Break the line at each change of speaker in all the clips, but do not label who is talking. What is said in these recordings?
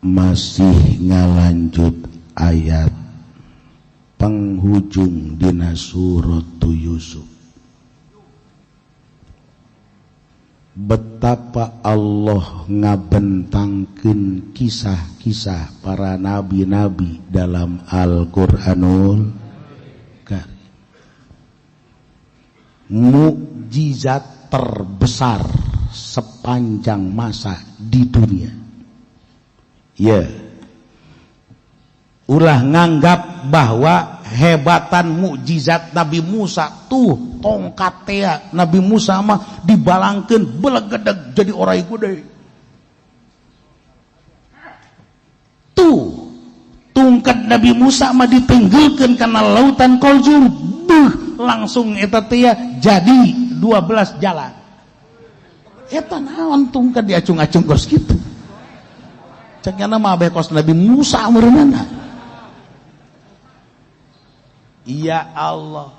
masih ngalanjut ayat penghujung dina surat Yusuf. Betapa Allah ngabentangkeun kisah-kisah para nabi-nabi dalam Al-Qur'anul Karim. Mukjizat terbesar sepanjang masa di dunia. Ya. Ulah nganggap bahwa hebatan mukjizat Nabi Musa tuh tongkat teh Nabi Musa mah dibalangkeun belegedeg jadi orai gede. Tuh tungkat Nabi Musa mah ditenggulkeun kana lautan Kulzum, langsung eta teh jadi 12 jalan. Eta naon tungkat diacung-acung kos kitu. Cek nya mah bekos Nabi Musa meureunana. Ya Allah.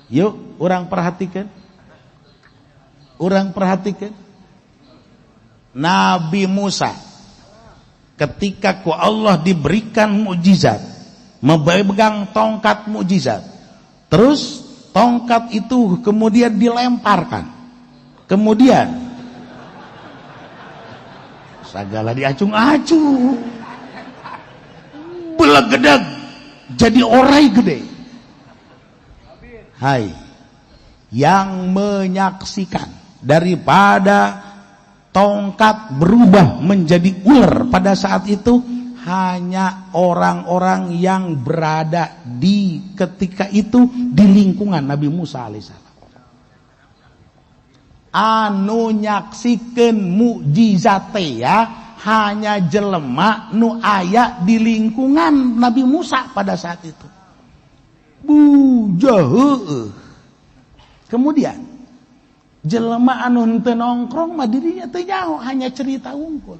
Yuk, orang perhatikan. Orang perhatikan. Nabi Musa ketika ku Allah diberikan mukjizat, memegang tongkat mukjizat. Terus tongkat itu kemudian dilemparkan. Kemudian segala diacung-acung. Belegedeg jadi orai gede. Hai, yang menyaksikan daripada tongkat berubah menjadi ular pada saat itu hanya orang-orang yang berada di ketika itu di lingkungan Nabi Musa alaihissalam. Anu nyaksikeun mukjizat ya hanya jelema nu aya di lingkungan Nabi Musa pada saat itu. Kemudian jelema anu henteu nongkrong mah dirinya teu nyaho, hanya cerita wungkul.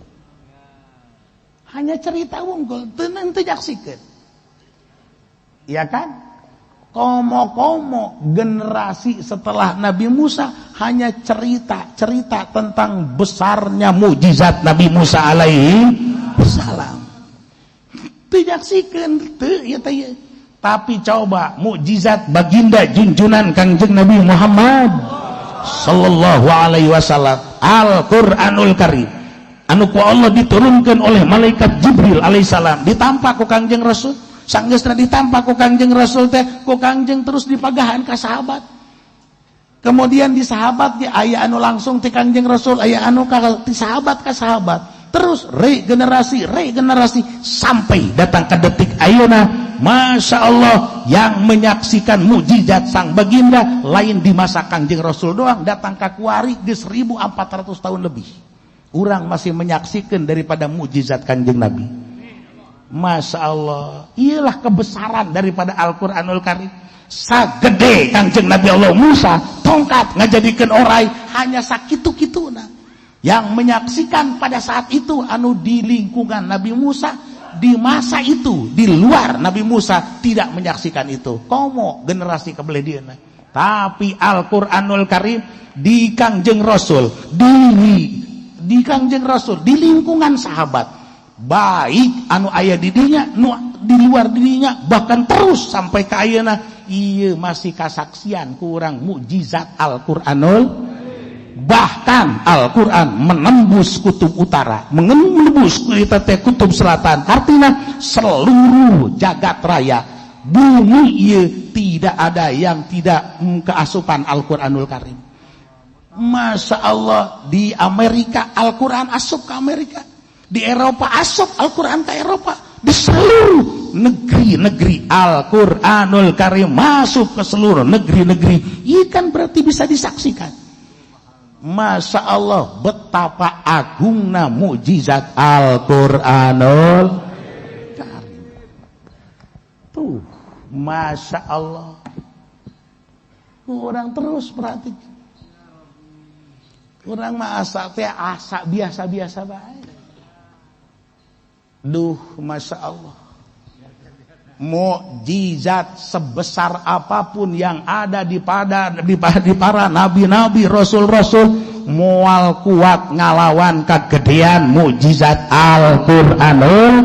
Hanya cerita wungkul, teu nyaksikeun. Iya kan? Komo-komo generasi setelah Nabi Musa hanya cerita tentang besarnya mukjizat Nabi Musa alaihi salam. Teu nyaksikeun teu ya teh. Tapi coba mukjizat baginda junjunan Kangjeng Nabi Muhammad sallallahu alaihi wasallam, Al-Qur'anul Karim. Anu ku Allah diturunkan oleh malaikat Jibril alaihissalam, ditampa ku Kangjeng Rasul. Sanggeusna ditampa ku Kangjeng Rasul teh, ku Kangjeng terus dipagahan ka sahabat. Kemudian di sahabat ge aya anu langsung ti Kangjeng Rasul, aya anu ka ti sahabat ka sahabat. Terus regenerasi sampai datang ke detik ayeuna. Masya Allah, yang menyaksikan mukjizat sang baginda lain di masa Kangjeng Rasul doang, datang ka kuari geus 1400 tahun lebih. Urang masih menyaksikan daripada mukjizat Kangjeng Nabi. Masya Allah, iyalah kebesaran daripada Al-Quranul Karim. Sagede Kangjeng Nabi Allah Musa tongkat ngajadikeun orai hanya sakitu-kituna. Yang menyaksikan pada saat itu anu di lingkungan Nabi Musa, di masa itu di luar Nabi Musa tidak menyaksikan itu. Komo generasi kebelediana. Tapi Al-Quranul Karim di Kangjeng Rasul, di Kangjeng Rasul, di lingkungan sahabat, baik anu aya di dinya, di luar dirinya, bahkan terus sampai ke ayeuna ieu masih kasaksian kurang mukjizat Al-Qur'anul. Bahkan Al-Qur'an menembus kutub utara, menembus kutub selatan, artinya seluruh jagat raya bumi ieu tidak ada yang tidak keasupan Al-Qur'anul Karim. Masya Allah, di Amerika Al-Qur'an asup ke Amerika, di Eropa asup Al-Qur'an ke Eropa, di seluruh negeri-negeri Al-Qur'anul Karim masuk ke seluruh negeri-negeri. Ini kan berarti bisa disaksikan. Masya Allah, betapa agungna mukjizat Al-Qur'anul Karim. Tuh, Masya Allah. Orang terus perhatikan. Orang mah asa biasa-biasa baik. Duh, Masya Allah. mukjizat sebesar apapun yang ada di para nabi-nabi, rasul-rasul, moal kuat ngalawan kegedean mukjizat Al-Qur'anul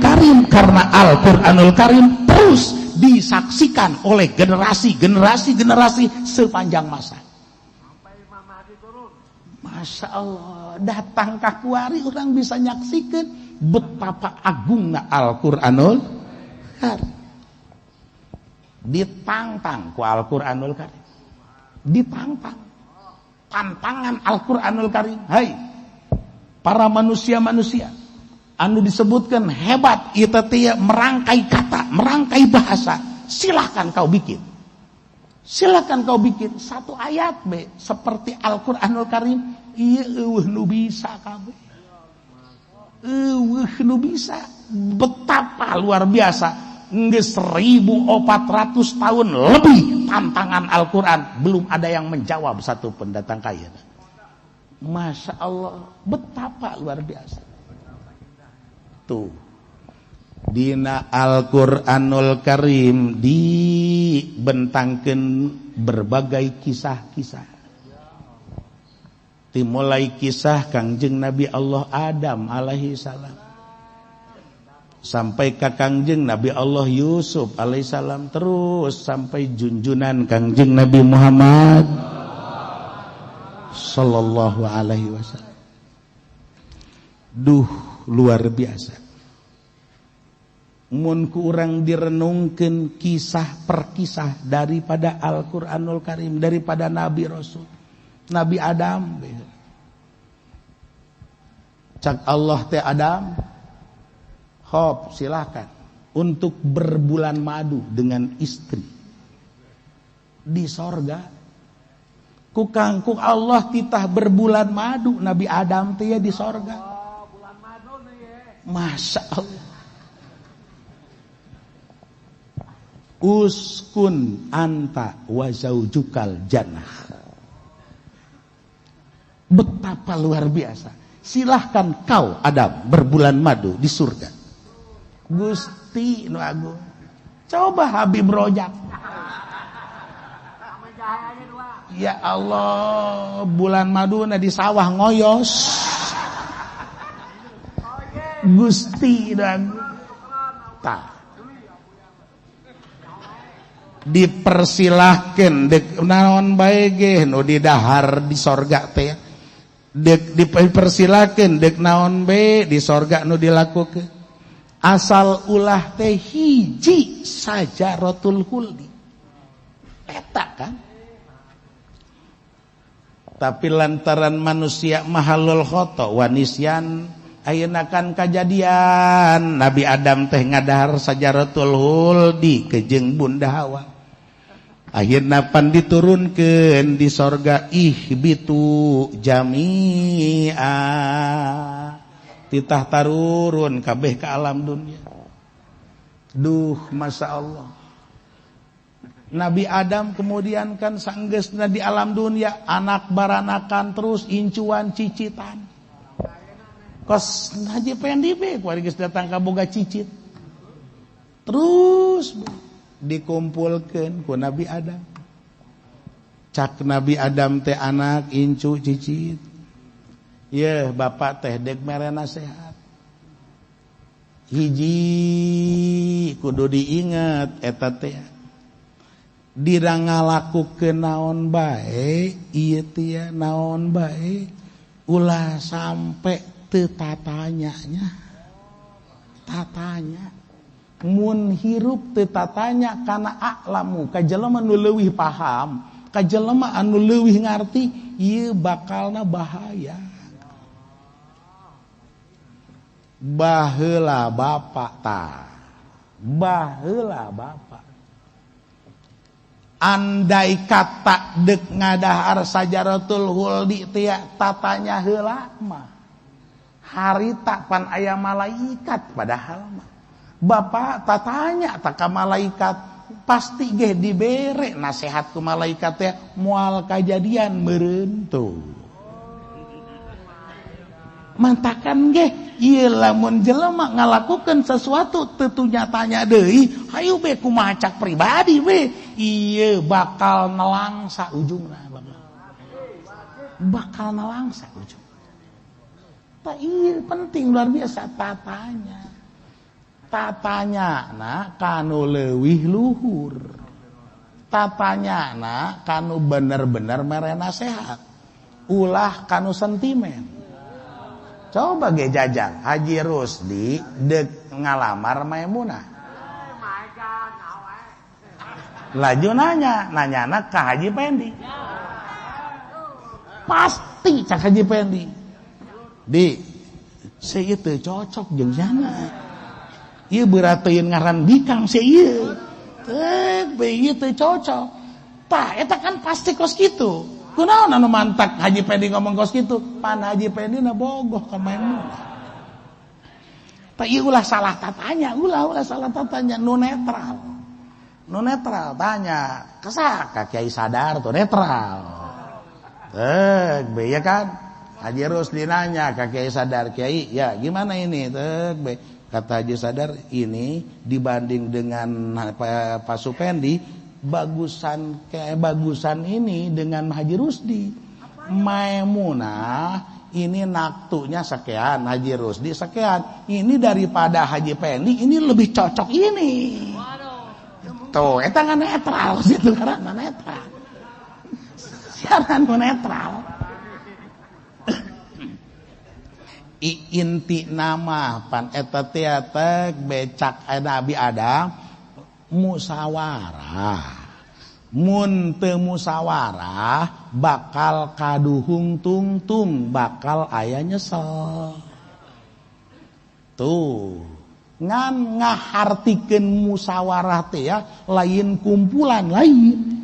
Karim, karena Al-Qur'anul Karim terus disaksikan oleh generasi sepanjang masa. Masya Allah, datang kakuari orang bisa nyaksikan betapa agungna Al-Qur'anul Karim. Ditantang ku Al-Qur'anul Karim, ditantang tantangan Al-Qur'anul Karim. Hai para manusia-manusia anu disebutkan hebat, itu teh merangkai kata, merangkai bahasa, silahkan kau bikin satu ayat be seperti Al-Qur'anul Karim. Ieu nu bisa kabeh, nu bisa, betapa luar biasa. Geus 1400 tahun lebih tantangan Al-Qur'an, belum ada yang menjawab satu pun datang kaya. Masya Allah, betapa luar biasa. Tuh dina Al-Qur'anul Karim dibentangkeun berbagai kisah-kisah. Dimulai kisah Kangjeng Nabi Allah Adam alaihi salam sampai ke Kangjeng Nabi Allah Yusuf alaihi salam, terus sampai junjunan Kangjeng Nabi Muhammad sallallahu alaihi wasallam. Duh, luar biasa. Mun ku urang direnungkeun kisah per kisah daripada Al-Qur'anul Karim, daripada Nabi Rasul, Nabi Adam. Cak Allah teh Adam, hop silakan untuk berbulan madu dengan istri di sorga. Ku Allah titah berbulan madu Nabi Adam teh di sorga. Masya Allah. Uskun anta wa zaujukal jannah. Betapa luar biasa. Silahkan kau Adam berbulan madu di surga. Gusti nu agung. Coba Habib Rojak. Ya Allah, bulan madu na di sawah ngoyos. Gusti nu agung. Tah. Dipersilahkan dek naon bae ge nu di dahar di sorga teh. Dek dipersilakan dek naon be di sorga nu dilakukeun. Asal ulah teh hiji sajaratul khuldi. Eta kan. Tapi lantaran manusia mahalul khata wa nisyan, ayeuna kan kajadian Nabi Adam teh ngadahar sajaratul khuldi ke jeung Bunda Hawa. Akhirna pan diturunkeun di sorga, ihbitu jami'a, titah tarurun kabeh ke alam dunia. Duh, Masya Allah. Nabi Adam kemudian kan sanggeusna di alam dunia, anak baranakan terus incuan cicitan. Kos haji pendibe kuari geus datang ka boga cicit. Terus dikumpulkan ku Nabi Adam. Cak Nabi Adam teh anak incu cicit. Ye bapak teh dek mere nasehat. Hiji kudu diingat eta teh. Dira ngalakukeun naon bae, ieu teh naon bae, ulah sampe teu tatanyanya. Tatanya. Mun hirup teu tatanya kana aklamu ka jelema nu leuwih paham, ka jelema anu leuwih ngarti, ieu bakalna bahaya. Baheula bapak tah. Baheula bapak. Andai kata dek ngadahar sajaratul khuldi teh tatanya heula mah. Harita pan aya malaikat padahal mah. Bapak tatanya tak ka malaikat, pasti ge dibere nasihat ku malaikat teh moal kajadian meureun tuh. Mantakan ge ieu lamun jelema ngalakukeun sesuatu teu nyatanya deui hayu be kumaha cak pribadi we ieu bakal nelangsa ujungna bakal nelangsa ujung. Tah ieu penting luar biasa tatanya kanu leuwih luhur, tatanya kanu bener-bener mere nasehat, ulah kanu sentimen. Coba ge jajal Haji Rusdi dek ngalamar Maimunah. Laju nanyana ka Haji Pendi. Pasti cak Haji Pendi. Di, saya teu cocok jeung jana. Ieu beurateun ngaran bikang sia ieu. Teu ieu teu cocok. Tah eta kan pasti kos kitu. Kunaon anu mantak Haji Pendi ngomong kos kitu? Pan Haji Pendi na bogoh ka Maimunah. Tah ieu ulah salah tatanya, ulah salah tatanya nu netral. Nu netral tanya, kesaka Kiai Sadar tuh netral. Be ya kan? Haji Rusdi nanya ke Kiai Sadar, Kiai, ya gimana ini? Be. Kata Haji Sadar, ini dibanding dengan Pak Supendi, bagusan ini dengan Haji Rusdi. Maimunah ini naktunya sekian, Haji Rusdi sekian. Ini daripada Haji Pendi, ini lebih cocok ini. Tuh, eta kan netral situ karena netral. Siaran netral. Inti nama pan eta teh becak Nabi Adam musyawarah. Mun teu musyawarah bakal kaduhung tungtung, bakal aya nyesel. Tuh, ngan ngahartikeun musyawarah teh ya lain kumpulan lain.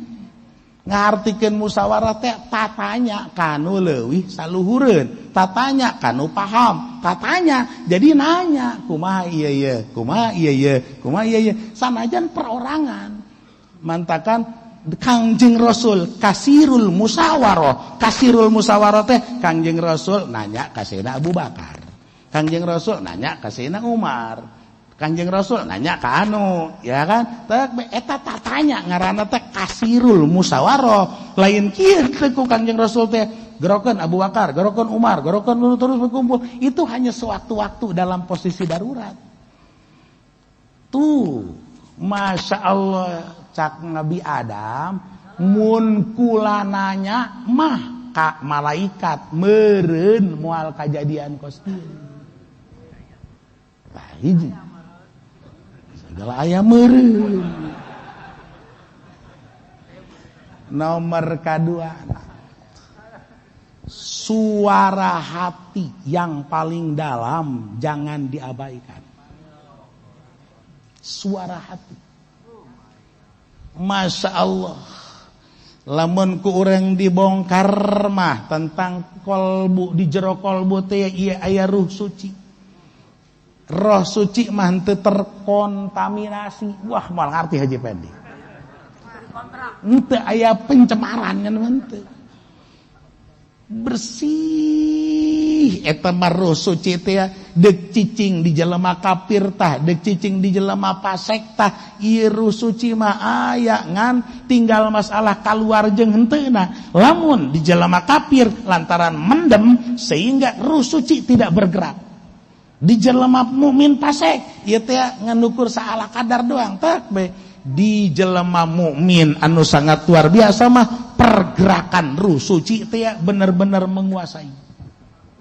Ngahartikeun musyawarah teh tatanya kanu leuwih saluhureun, tatanya kanu paham, tatanya jadi nanya kumaha ieu sanajan perorangan mantakan Kangjeng Rasul kasirul musyawarah teh Kangjeng Rasul nanya ka Sayyidina Abu Bakar, Kangjeng Rasul nanya ka Sayyidina Umar, Kangjeng Rasul nanya ka anu, ya kan? Eta tatanya ngaranna teh kasirul musyawarah. Lain kieu teh ku Kangjeng Rasul teh gerokeun Abu Bakar, gerokeun Umar, gerokeun terus berkumpul. Itu hanya sewaktu-waktu dalam posisi darurat. Tuh, Masya Allah cak Nabi Adam mun kula nanya mah ka malaikat meureun moal kajadian kos kieu. Tah hiji segala aya meureun. Nomor kedua, suara hati yang paling dalam jangan diabaikan. Suara hati. Masya Allah, lamun ku urang dibongkar mah tentang kolbu, di jero kolbu teh ieu aya ruh suci. Roh suci mah teu terkontaminasi. Wah, moal ngarti Haji Pendi. Henteu aya pencemaran ngan teu. Bersih eta mah roh suci teh deuk cicing di jelema kafir tah, deuk cicing di jelema fasik tah, ieu roh suci mah aya ngan tinggal masalah kaluar jeung henteuna. Lamun di jelema kafir lantaran mendem sehingga roh suci tidak bergerak. Di jelema mukmin fasik ieu teh nganukur saala kadar doang tah be. Di jelema mukmin anu sangat luar biasa mah pergerakan ruh suci teh bener-bener menguasai.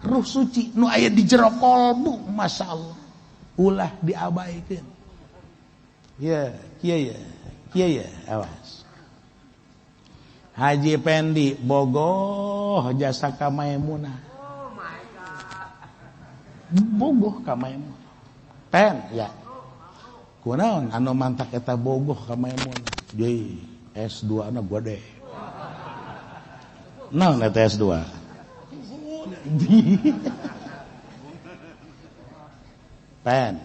Ruh suci nu aya di jero kolbu, Masya Allah, ulah diabaikeun. Ya, kieu ya, awas. Haji Pendi bogoh jasa ka Maimunah. Bogoh ka Maimunah. Pen, ya. Kunaon anu mantak eta bogoh ka Maimunah? Jadi S2 na gede. Naon eta S2? Pen,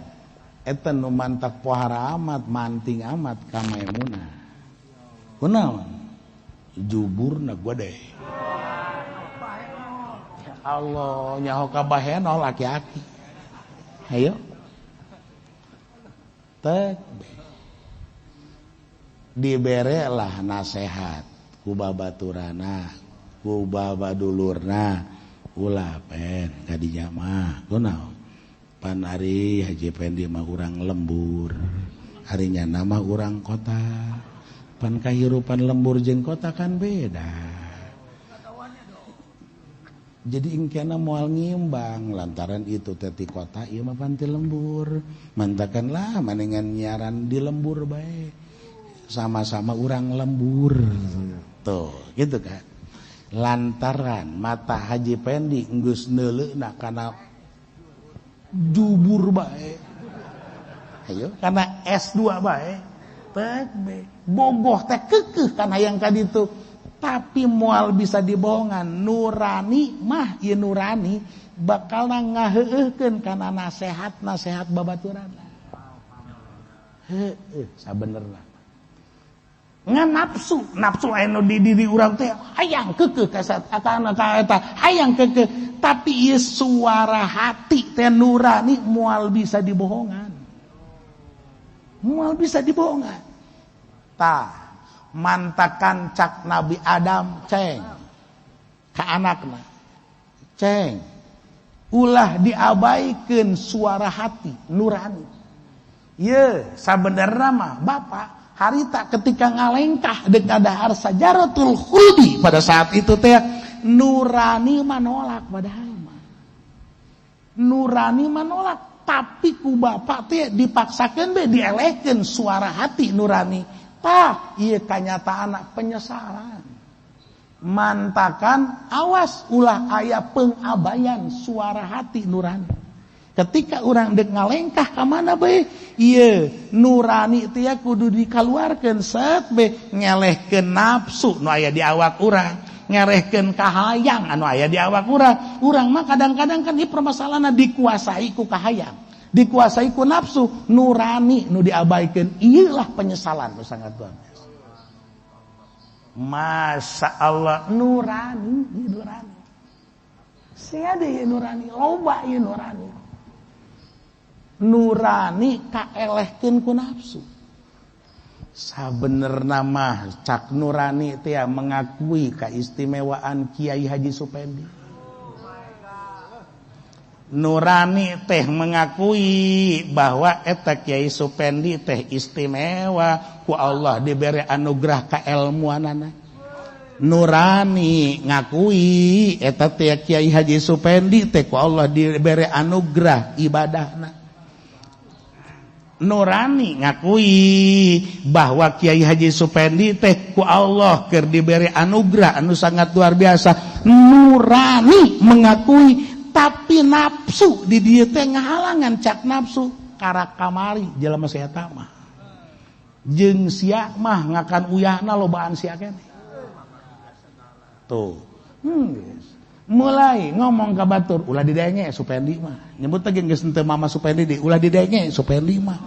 eta nu mantak pohara amat, manting amat ka Maimunah. Kunaon? Juburna gede. Ya Allah, nyaho ka baheno laki-laki. Ayo. Tek dibere lah nasehat ku babaturana ku babadulurna ulah pen kadinya mah kunaon pan ari Haji Pendi mah urang lembur harinya nama urang kota pan kahirupan lembur jeung kota kan beda jadi ingkena moal ngimbang lantaran itu teti kota ieu mah pan ti lembur mantakanlah manengan nyiaran di lembur bae sama-sama urang lembur tuh gitu kan lantaran mata Haji Pendi geus neuleuna kana jubur bae ayo kana S2 bae teh bogoh teh keukeuh kana hayang ka ditu tapi moal bisa dibohongan nurani mah ieu nurani bakal ngaheueuhkeun kana nasehat-nasehat babaturan heueuh sabenerna ngan nafsu anu di diri urang teh hayang keukeuh ka eta hayang keukeuh tapi ieu suara hati teh nurani moal bisa dibohongan tah mantakan cak Nabi Adam ceng ka anakna ceng ulah diabaikeun suara hati nurani ye sabenerna mah Bapak harita ketika ngalengkah dek adahar sajaratul khuldi pada saat itu teh nurani manolak padahal mah nurani manolak tapi ku bapak teh dipaksakeun be dielehkeun suara hati nurani tah ieu kanyataanna penyesalan mantakan awas ulah aya pengabayan suara hati nurani ketika orang dek ngalengkah ka mana bae ieu nurani teh kudu dikaluarkeun set be ngelehkeun nafsu nu aya di awak urang ngerehkeun kahayang anu aya di awak urang mah kadang-kadang kan ieu permasalahanna dikuasai ku kahayang dikuasai ku nafsu nurani nu diabaikeun ieulah penyesalan nu sangat luar biasa Masya Allah nurani sia deui nurani loba ieu nurani kaelehkeun ku nafsu sabenerna mah cak nurani teh mengakui keistimewaan Kiai Haji Supendi nurani teh mengakui bahwa eta Kiai Supendi teh istimewa ku Allah diberi anugerah kailmuanana nurani ngakui eta teh Kiai Haji Supendi teh ku Allah diberi anugerah ibadahna nurani ngakui bahwa Kiai Haji Supendi teh ku Allah keur diberi anugerah anu sangat luar biasa nurani mengakui tapi nafsu di dieu teh ngahalangan cak nafsu karak kamari jelema sia eta mah jeung sia mah ngakan uyahna lobaan sia keneh tuh mulai ngomong ka batur ulah didenge Supendi mah nyebut teh geus teu mama Supendi di ulah didenge Supendi mah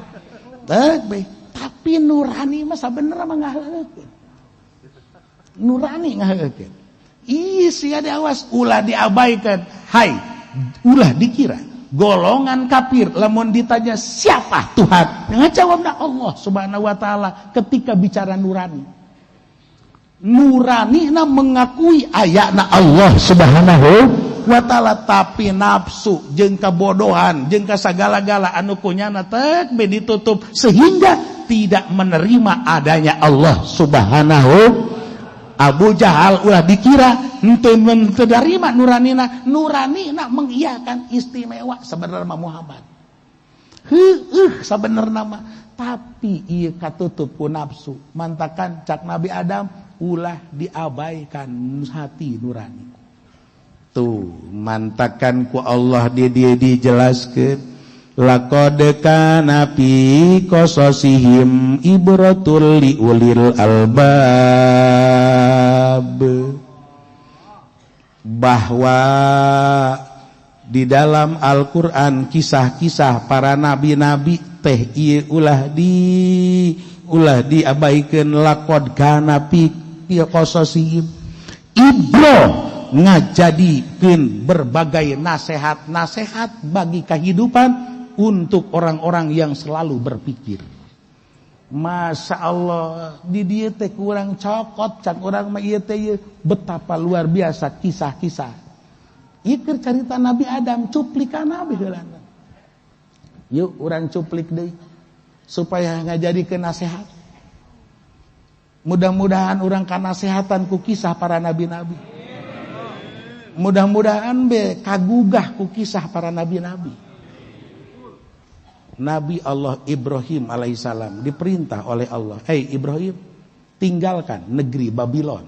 tapi nurani mah sabenerna mah ngaheukeun nurani ngaheukeun ih sia diawas ulah diabaikan hai ulah dikira golongan kafir lamun ditanya siapa Tuhan ngajawabna Allah Subhanahu wa taala ketika bicara nurani nurani mengakui ayatna Allah Subhanahu wa taala tapi nafsu jeung kabodohan jeung kasagala-gala anu kunyana teh be ditutup sehingga tidak menerima adanya Allah Subhanahu Abu Jahal ulah dikira henteu menerima nuranina mengiyakan istimewa sebenarnya Muhammad sebenarnya mah tapi ieu katutup ku nafsu mantakan cak Nabi Adam ulah diabaikan hati nurani tuh mantakan ku Allah dia dijelaskeun laqad kana fi qasasihim ibratul liulil albab bahwa di dalam Al-Qur'an kisah-kisah para nabi-nabi teh ieu ulah diabaikeun laqad kana fi qasasihim ibro ngajadikeun berbagai nasihat-nasihat bagi kehidupan untuk orang-orang yang selalu berpikir. Masya Allah, di dia teh kurang cokot, can orang mah ieu teh betapa luar biasa kisah-kisah. Ieu keur carita Nabi Adam, cuplikan Nabi heulana. Yuk urang cuplik deui supaya ngajadikeun nasihat. Mudah-mudahan urang kanasehatan ku kisah para nabi-nabi. Mudah-mudahan be kagugah ku kisah para nabi-nabi. Nabi Allah Ibrahim alaihissalam diperintah oleh Allah, "Hei Ibrahim, tinggalkan negeri Babylon."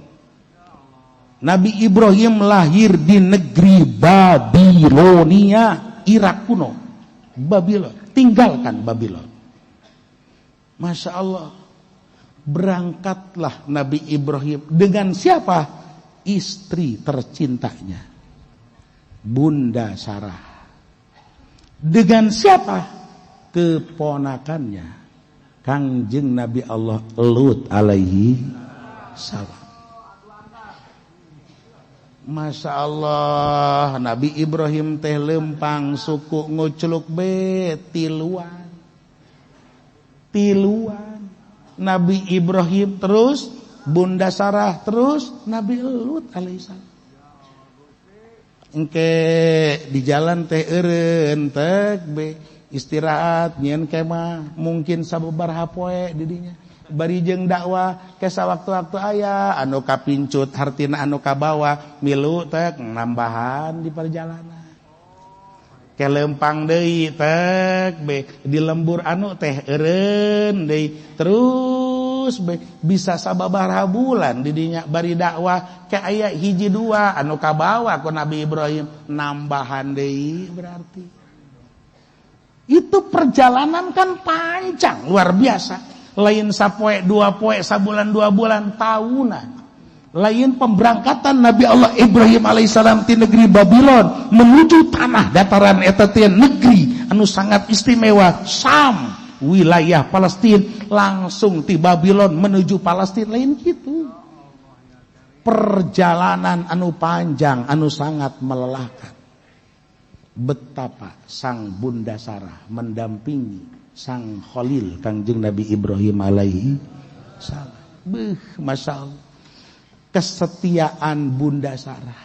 Nabi Ibrahim lahir di negeri Babilonia, Irak kuno. Babylon, tinggalkan Babylon. Masya Allah, berangkatlah Nabi Ibrahim dengan siapa? Istri tercintanya, Bunda Sarah. Dengan siapa? Keponakannya, Kangjeng Nabi Allah Lut alaihi salam. Masya Allah, Nabi Ibrahim teh lempang suku nguculuk be tiluan. Nabi Ibrahim terus Bunda Sarah terus Nabi Lut alaihissalam. Engke di jalan teh eureun tek be istirahat nyen kemah mungkin sababaraha poe di dinya. Bari jeung dakwah ke sawaktu-waktu aya anu kapincut hartina anu kabawa milu tek nambahan di perjalanan. Kelempang deui tek be di lembur anu teh eureun deui terus be bisa sababaraha bulan di dinya bari dakwah ke aya hiji dua anu kabawa ku Nabi Ibrahim nambahan deui berarti. Itu perjalanan kan panjang luar biasa. Lain sapoe dua poe sabulan 2 bulan tahunan. Lain pemberangkatan Nabi Allah Ibrahim alaihissalam ti negeri Babylon menuju tanah dataran eta teh negeri anu sangat istimewa Syam, wilayah Palestina, langsung ti Babylon menuju Palestina. Lain gitu. Perjalanan anu panjang anu sangat melelahkan. Betapa sang Bunda Sarah mendampingi sang Khalil Kangjeng Nabi Ibrahim alaihi salam. Masya Allah, kesetiaan Bunda Sarah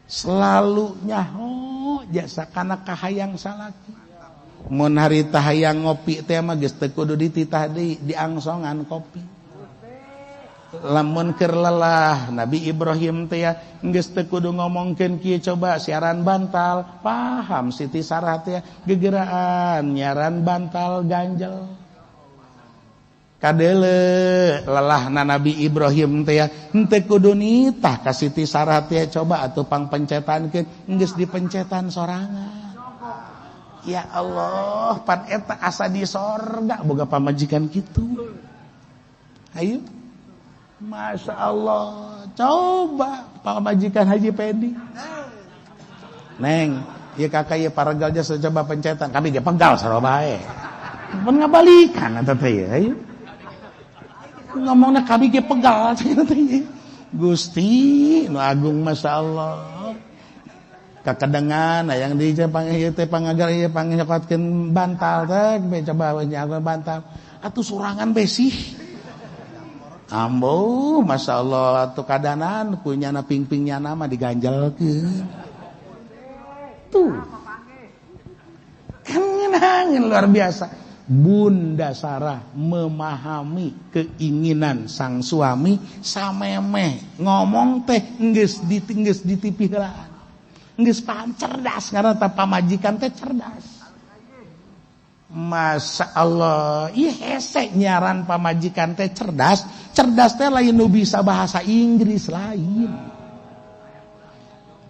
selalu nyaho jasa kana kahayang salaki. Mun harita hayang ngopi teh mah geus teu kudu dititah deui diangsongan kopi. Lamun keur lelah Nabi Ibrahim teh geus teu kudu ngomongkeun kieu coba siaran bantal, paham Siti Sarah teh gegeraan nyaran bantal ganjel. Kadeule lelahna Nabi Ibrahim teh henteu kudu nitah ka Siti Sarah teh coba atuh pangpencetankeun geus dipencetan sorangan. Ya Allah, pan eta asa di sorga boga pamajikan kitu. Ayo. Masya Allah, coba pamajikan Haji Pedi. Neng, ieu kakak ieu paregal jasa coba pencetan, kami ge pegal sarua bae. Mun ngabalikan eta teh ayo. Ngomongna kami ge pegal cenah teh. Gusti nu agung Masya Allah. Kakedengan yang di ieu teh pangagar ieu pangnyokotkeun bantal teh coba nyawa bantal. Atuh sorangan besih. Ambo, Masya Allah, tuh kadanan punyana ping-pingnya nama diganjalkeun. Tuh. Angin luar biasa. Bunda Sarah memahami keinginan sang suami samemeh ngomong teh geus ditipi heula. Geus paham cerdas karena pamajikan teh cerdas. Masya Allah, iya hese nyaran pamajikan teh cerdas teh lain nu bisa bahasa Inggris lain.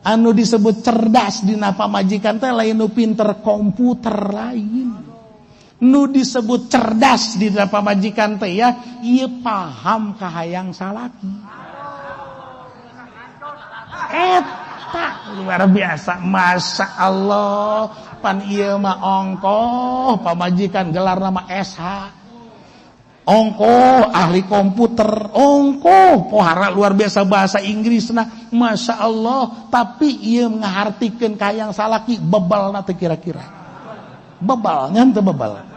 Anu disebut cerdas dina pamajikan teh lain nu pinter komputer lain. Nu disebut cerdas dina pamajikan teh ya, ieu paham kahayang salaki. Eta luar biasa, Masya Allah. Pan ieu mah ongkoh pamajikan gelar nama SH. Ongkoh ahli komputer, ongkoh pohara luar biasa bahasa Inggrisna, Masya Allah. Tapi ieu ngahartikeun kayang salaki bebalna teh kira-kira. bebal ngan teu bebal.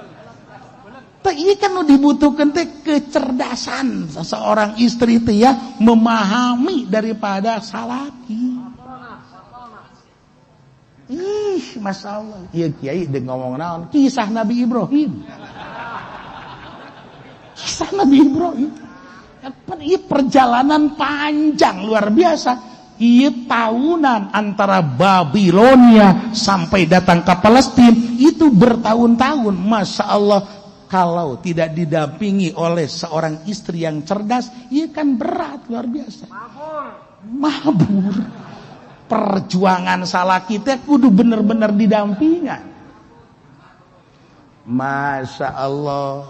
Teh ieu kan nu dibutuhkeun teh kecerdasan seorang istri teh ya memahami daripada salaki. Masya Allah. Iya kiai deng ngomong naon? Kisah Nabi Ibrahim. Kisah Nabi Ibrahim. Iya perjalanan panjang luar biasa. Iya tahunan antara Babilonia sampai datang ke Palestina itu bertahun-tahun. Masya Allah. Kalau tidak didampingi oleh seorang istri yang cerdas, iya kan berat luar biasa. Mabur. Perjuangan salah kita kudu bener-bener didampingan. Masya Allah.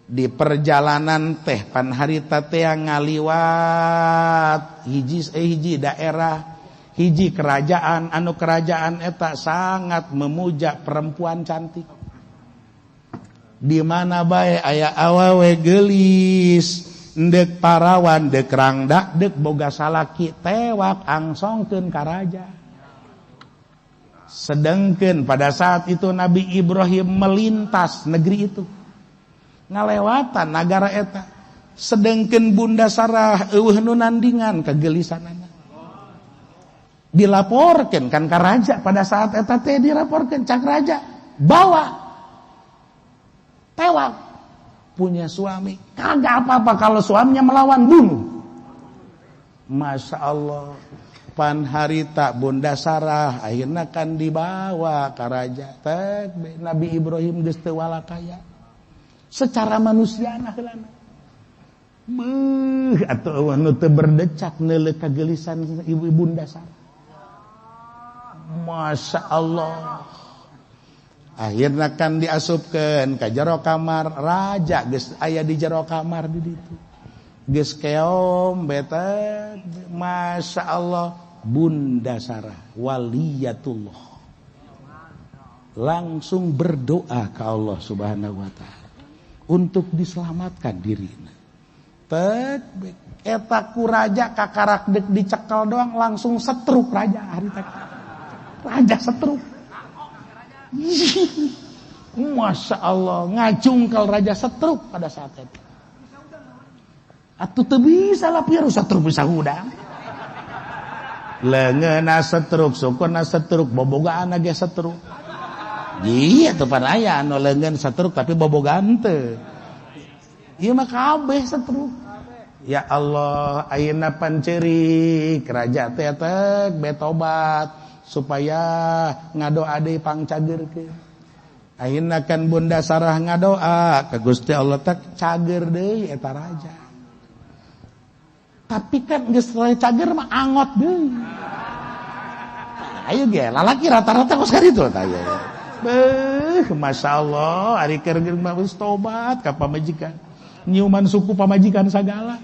Di perjalanan teh pan harita teh ngaliwat hiji daerah, hiji kerajaan, anu kerajaan eta sangat memuja perempuan cantik. Di mana bae aya awewe geulis, ndek parawan, dek rangda, dek boga salaki tewak angsongkeun ka raja. Sedengkeun pada saat itu Nabi Ibrahim melintas negeri itu. Ngalewatan nagara eta. Sedengkeun Bunda Sarah eueuh nu nandingan kegelisanana. Dilaporkeun kan ka raja pada saat eta teh dilaporkeun cak raja, bawa tewak punya suami, kagak apa-apa kalau suaminya melawan, bunuh. Masya Allah. Pan harita Bunda Sarah akhirnya kan dibawa ke raja. Nabi Ibrahim geus teu walakaya. Secara manusia heulana. Atuh nu teu berdecak neuleuh kagelisan ibu Bunda Sarah. Masya Allah. Akhirnya kan diasupkeun ka jero kamar raja geus aya di jero kamar di ditu. Geus keom beta, Masya Allah, Bunda Sarah waliyatullah langsung berdoa ke Allah Subhanahu wa taala untuk diselamatkan dirinya. Eta ku raja kakarak dek dicekel doang langsung setruk raja harita. Raja setruk. Masya Allah, ngajungkel raja setruk pada saat itu. Atuh teu bisa lah piaru setruk bisa hudang. Leungeunna setruk, sukurna setruk, bobogaan ge setruk. Iya tuh pan aya anu leungeun setruk tapi bobogaan teu. Ieu mah kabeh setruk. Ya Allah, ayeuna pan ceurik raja teh betobat supaya ngadoa deui pangcageurkeun. Ayeuna kan Bunda Sarah ngadoa ka Gusti Allah tak cager deui eta raja. Tapi kan geus cager mah angot deui. Ayo ge lalaki rata-rata kos kaditu tah aya. Beuh, masyaallah ari keur mah geus tobat ka pamajikan. Nyiuman suku pamajikan sagala.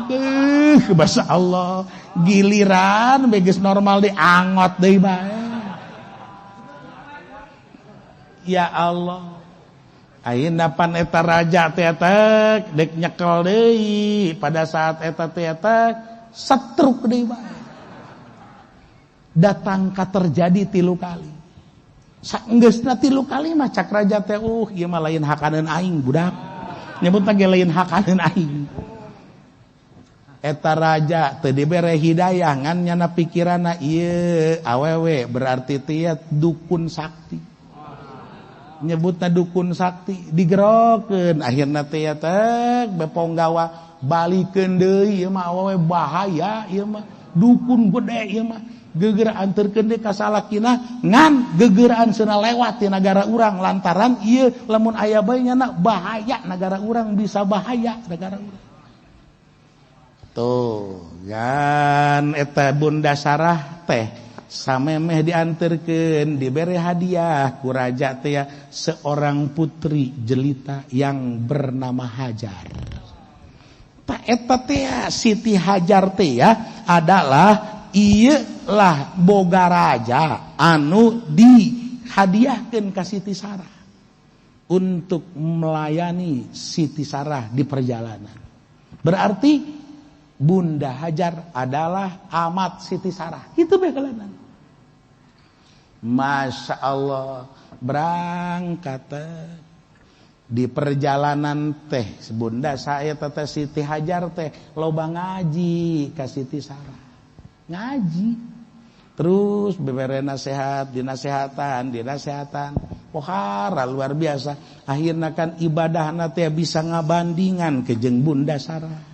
Beuh, masyaallah. Giliran beges normal diangot deui bae. Ya Allah. Ayeuna pan eta raja teh dek nyekel deui pada saat eta teh setruk deui bae. Datang ka terjadi 3 kali. Saenggeusna 3 kali mah cak raja teh ieu mah lain hakaneun aing budak. Nyebutna ge lain hakaneun aing. Eta raja teu dibere hidayah ngan nyana pikiranna ieu awewe berarti teh dukun sakti. Nyebutna dukun sakti digerokeun akhirna teh beponggawa balikeun deui ieu mah awewe bahaya ieu mah dukun gede ieu mah geger anterkeun deui ka salakina ngan gegeuraan seuna lewat di negara urang lantaran ieu lamun aya bae nyana bahaya negara urang bisa bahaya negara urang. Tuh, kan eta Bunda Sarah teh samemeh dianterkeun dibere hadiah ku raja teh seorang putri jelita yang bernama Hajar. Ta eta teh Siti Hajar teh adalah ieu lah boga raja anu dihadiahkeun ka Siti Sarah untuk melayani Siti Sarah di perjalanan. Berarti Bunda Hajar adalah amat Siti Sarah. Itu bekalan. Masya Allah. berangkat di perjalanan teh bunda saya teteh Siti Hajar teh loba ngaji ka Siti Sarah ngaji terus bebere nasihat dinasehatan pohara luar biasa akhirna kan ibadahna teh bisa ngabandingan ke jeung Bunda Sarah.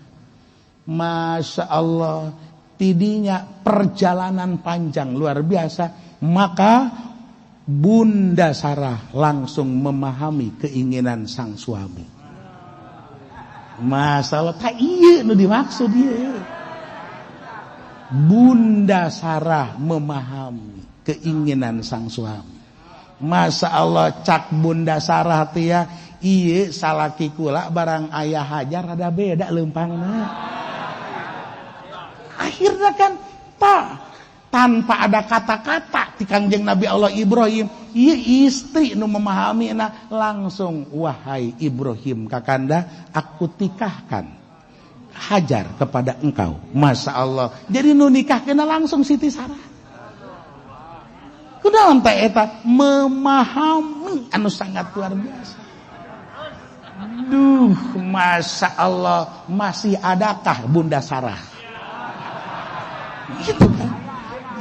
Masya Allah tidinya perjalanan panjang luar biasa maka Bunda Sarah langsung memahami keinginan sang suami. Masalah tak iya nu dimaksud dia. Bunda Sarah memahami keinginan sang suami. Masya Allah cak Bunda Sarah tia iya salaki kula barang ayah Hajar ada beda lempangna. Akhirnya kan tanpa ada kata-kata di Kangjeng Nabi Allah Ibrahim iya istri nu memahami langsung wahai Ibrahim kakanda aku tikahkan Hajar kepada engkau. Masya Allah jadi nu nikah kena langsung Siti Sarah kunaon teh eta memahami anu sangat luar biasa. Duh Masya Allah masih adakah Bunda Sarah gitu kan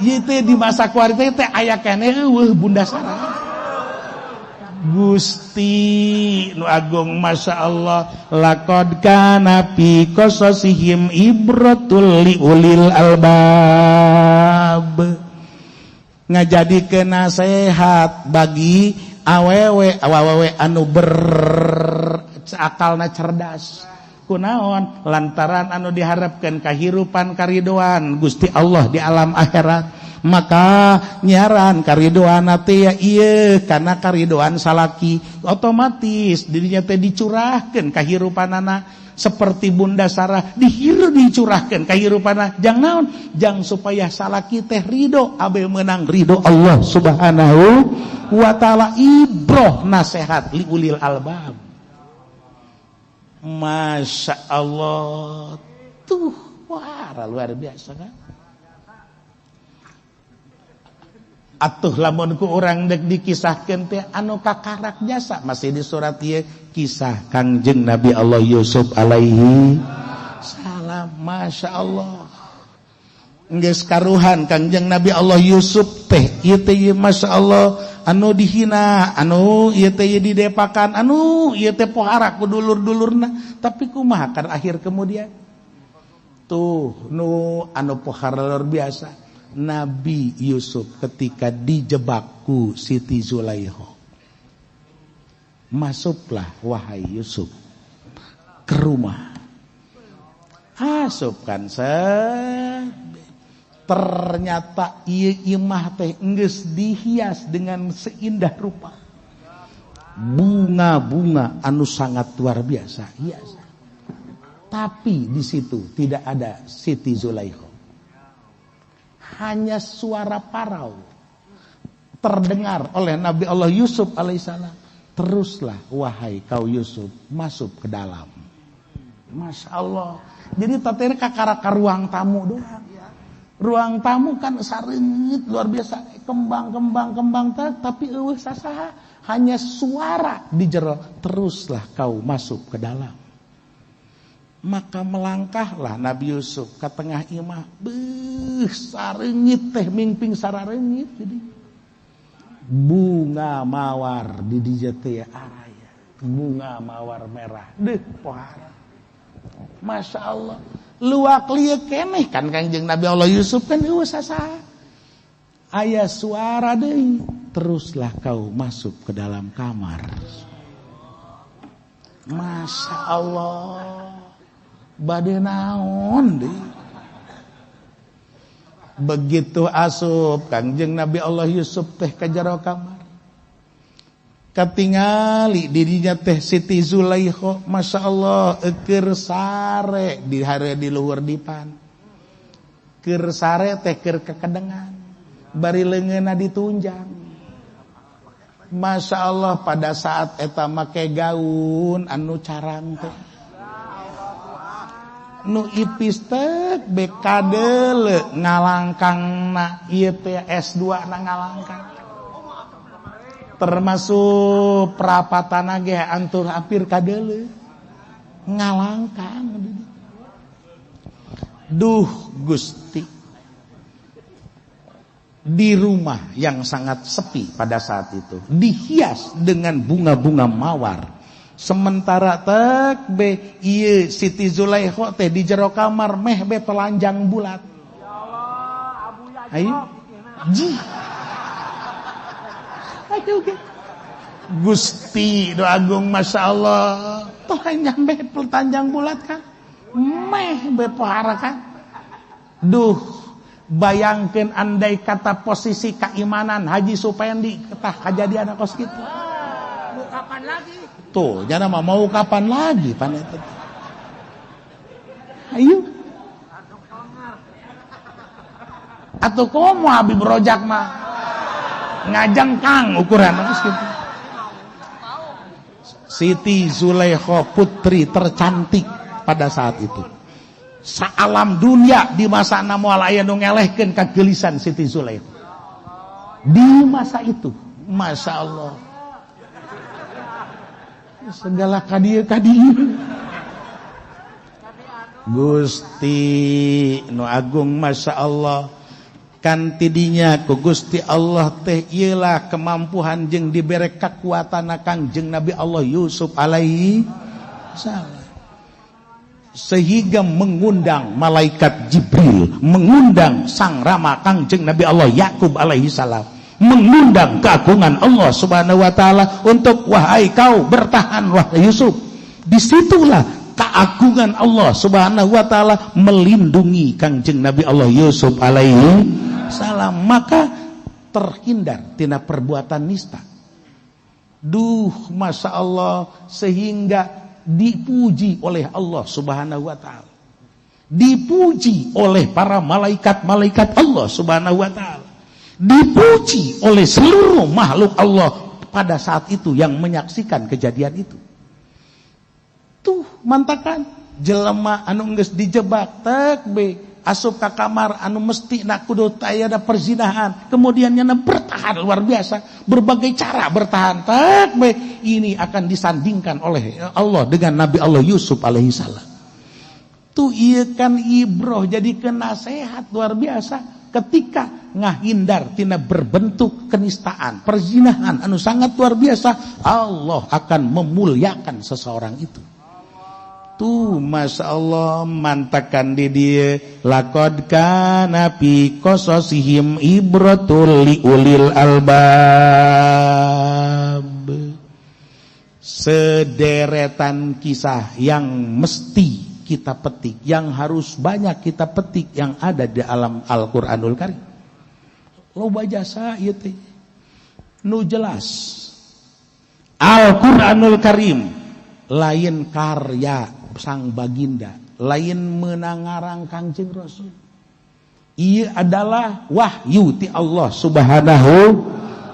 ieu teh di masa kuarita teh aya keneh eueuh Bunda Sarah. Gusti nu agung Masya Allah laqad kana fi qasasihim ibratul liulil albab ngajadikeun nasihat bagi awewe anu akalna cerdas. Kunaon lantaran anu diharapkan kahirupan karidoan Gusti Allah di alam akhirat maka nyaran karidoan teh ya ieu kana karidoan salaki otomatis dirinya teh dicurahkeun kahirupanana seperti Bunda Sarah dicurahkeun kahirupanana jang naon jang supaya salaki teh ridho abe meunang ridho Allah Subhanahu wa taala ibroh nasihat liulil albab. Masya Allah tuh wah luar biasa kan atuh lamun ku urang dek dikisahkeun teh anu kakarak jasa masih di surat ieu kisah Kangjeng Nabi Allah Yusuf alaihi salam. Masya Allah geus karuhan Kangjeng Nabi Allah Yusuf teh ieu teh Masya Allah anu dihina anu ieu teh didepakan anu ieu teh pohara ku dulur-dulurna tapi kumaha kan akhir kemudian tuh nu anu pohara luar biasa Nabi Yusuf ketika dijebak ku Siti Zulaikha masuklah wahai Yusuf ke rumah hasupkan ternyata ieu imah teh geus dihias dengan seindah rupa bunga-bunga anu sangat luar biasa hias. Tapi di situ tidak ada Siti Zulaikha. Hanya suara parau terdengar oleh Nabi Allah Yusuf alaihissalam. Teruslah wahai kau Yusuf masuk ke dalam. Masya Allah. Jadi tatena kakaraka ruang tamu doang. Ruang tamu kan sareungit luar biasa kembang tapi eueuh sasaha hanya suara di jero teruslah kau masuk ke dalam. Maka melangkahlah Nabi Yusuf ke tengah imah sareungit teh mingping sarareungit jadi bunga mawar di dieu teh araya bunga mawar merah deh pohara. Masya Allah luak lieu keneh kan Kangjeng Nabi Allah Yusuf kan eueuh sasaha aya suara deui teruslah kau masuk ke dalam kamar. Masya Allah bade naon deui begitu asup Kangjeng Nabi Allah Yusuf teh ka jero kamar katingali dirinya teh Siti Zulaikha. Masya Allah keur sare di hari di luhur dipan keur sare teh keur kekedengan bari leungeunna ditunjang. Masya Allah pada saat eta make gaun anu carang teh nu ipis teh bekadeule ngalangkangna ieu teh S2 na ngalangkang termasuk prapatana ge antur hampir kadeuleu ngalangkang. Duh Gusti, di rumah yang sangat sepi pada saat itu dihias dengan bunga-bunga mawar, sementara tek be ieu Siti Zulaikha teh di jero kamar meh be telanjang bulat. Ya Allah, Abu Ayo ji aduh ge Gusti do agung Masya Allah, telanjang be telanjang bulat kan meh be pohara kan. Duh, bayangkan andai kata posisi keimanan Haji Supandi ketah kejadian kos gitu. Mau kapan lagi? Tuh, jangan mau kapan lagi paneta. Ayo. Atau komo Habib Rojak mah ngajang kang ukuran kos gitu. Siti Zulaikha putri tercantik pada saat itu. Saalam dunia di masa moal aya nu ngelehkeun kageulisan Siti Zulaikha. Di masa itu, Masya Allah. Segala kadieu Gusti nu agung Masya Allah. Kan tidinya ku Gusti Allah teh ialah kemampuan jeung dibere kekuatan Kangjeng Nabi Allah Yusuf alaihi salam. Sehingga mengundang malaikat Jibril, mengundang sang rama Kangjeng Nabi Allah Yakub alaihi salam, mengundang keagungan Allah Subhanahu wa taala untuk wahai kau bertahan wahai Yusuf. Disitulah keagungan Allah Subhanahu wa taala melindungi Kangjeng Nabi Allah Yusuf alaihi salam, maka terhindar tina perbuatan nista. Duh, Masya Allah, sehingga dipuji oleh Allah Subhanahu wa taala, dipuji oleh para malaikat-malaikat Allah Subhanahu wa taala, dipuji oleh seluruh makhluk Allah pada saat itu yang menyaksikan kejadian itu. Tuh mantakan jelema anu geus dijebak tek be asup ka kamar anu mesti nak kudu aya da perzinahan, kemudian nyana bertahan luar biasa, berbagai cara bertahan tek be ini akan disandingkan oleh Allah dengan Nabi Allah Yusuf alaihi salam. Tuh ieu kan ibroh jadi nasihat luar biasa ketika ngahindar tina berbentuk kenistaan, perzinahan anu sangat luar biasa, Allah akan memuliakan seseorang itu. Tuh Masya Allah mantakan di dia laqad kana fi qasasihim ibratul liulil albab, sederetan kisah yang mesti kita petik, yang harus banyak kita petik yang ada di alam Al-Qur'anul Karim. Loba jasa ieu teh nu jelas Al-Qur'anul Karim lain karya sang baginda, lain menangarang Kangjeng Rasul. Ia adalah wahyu ti Allah Subhanahu,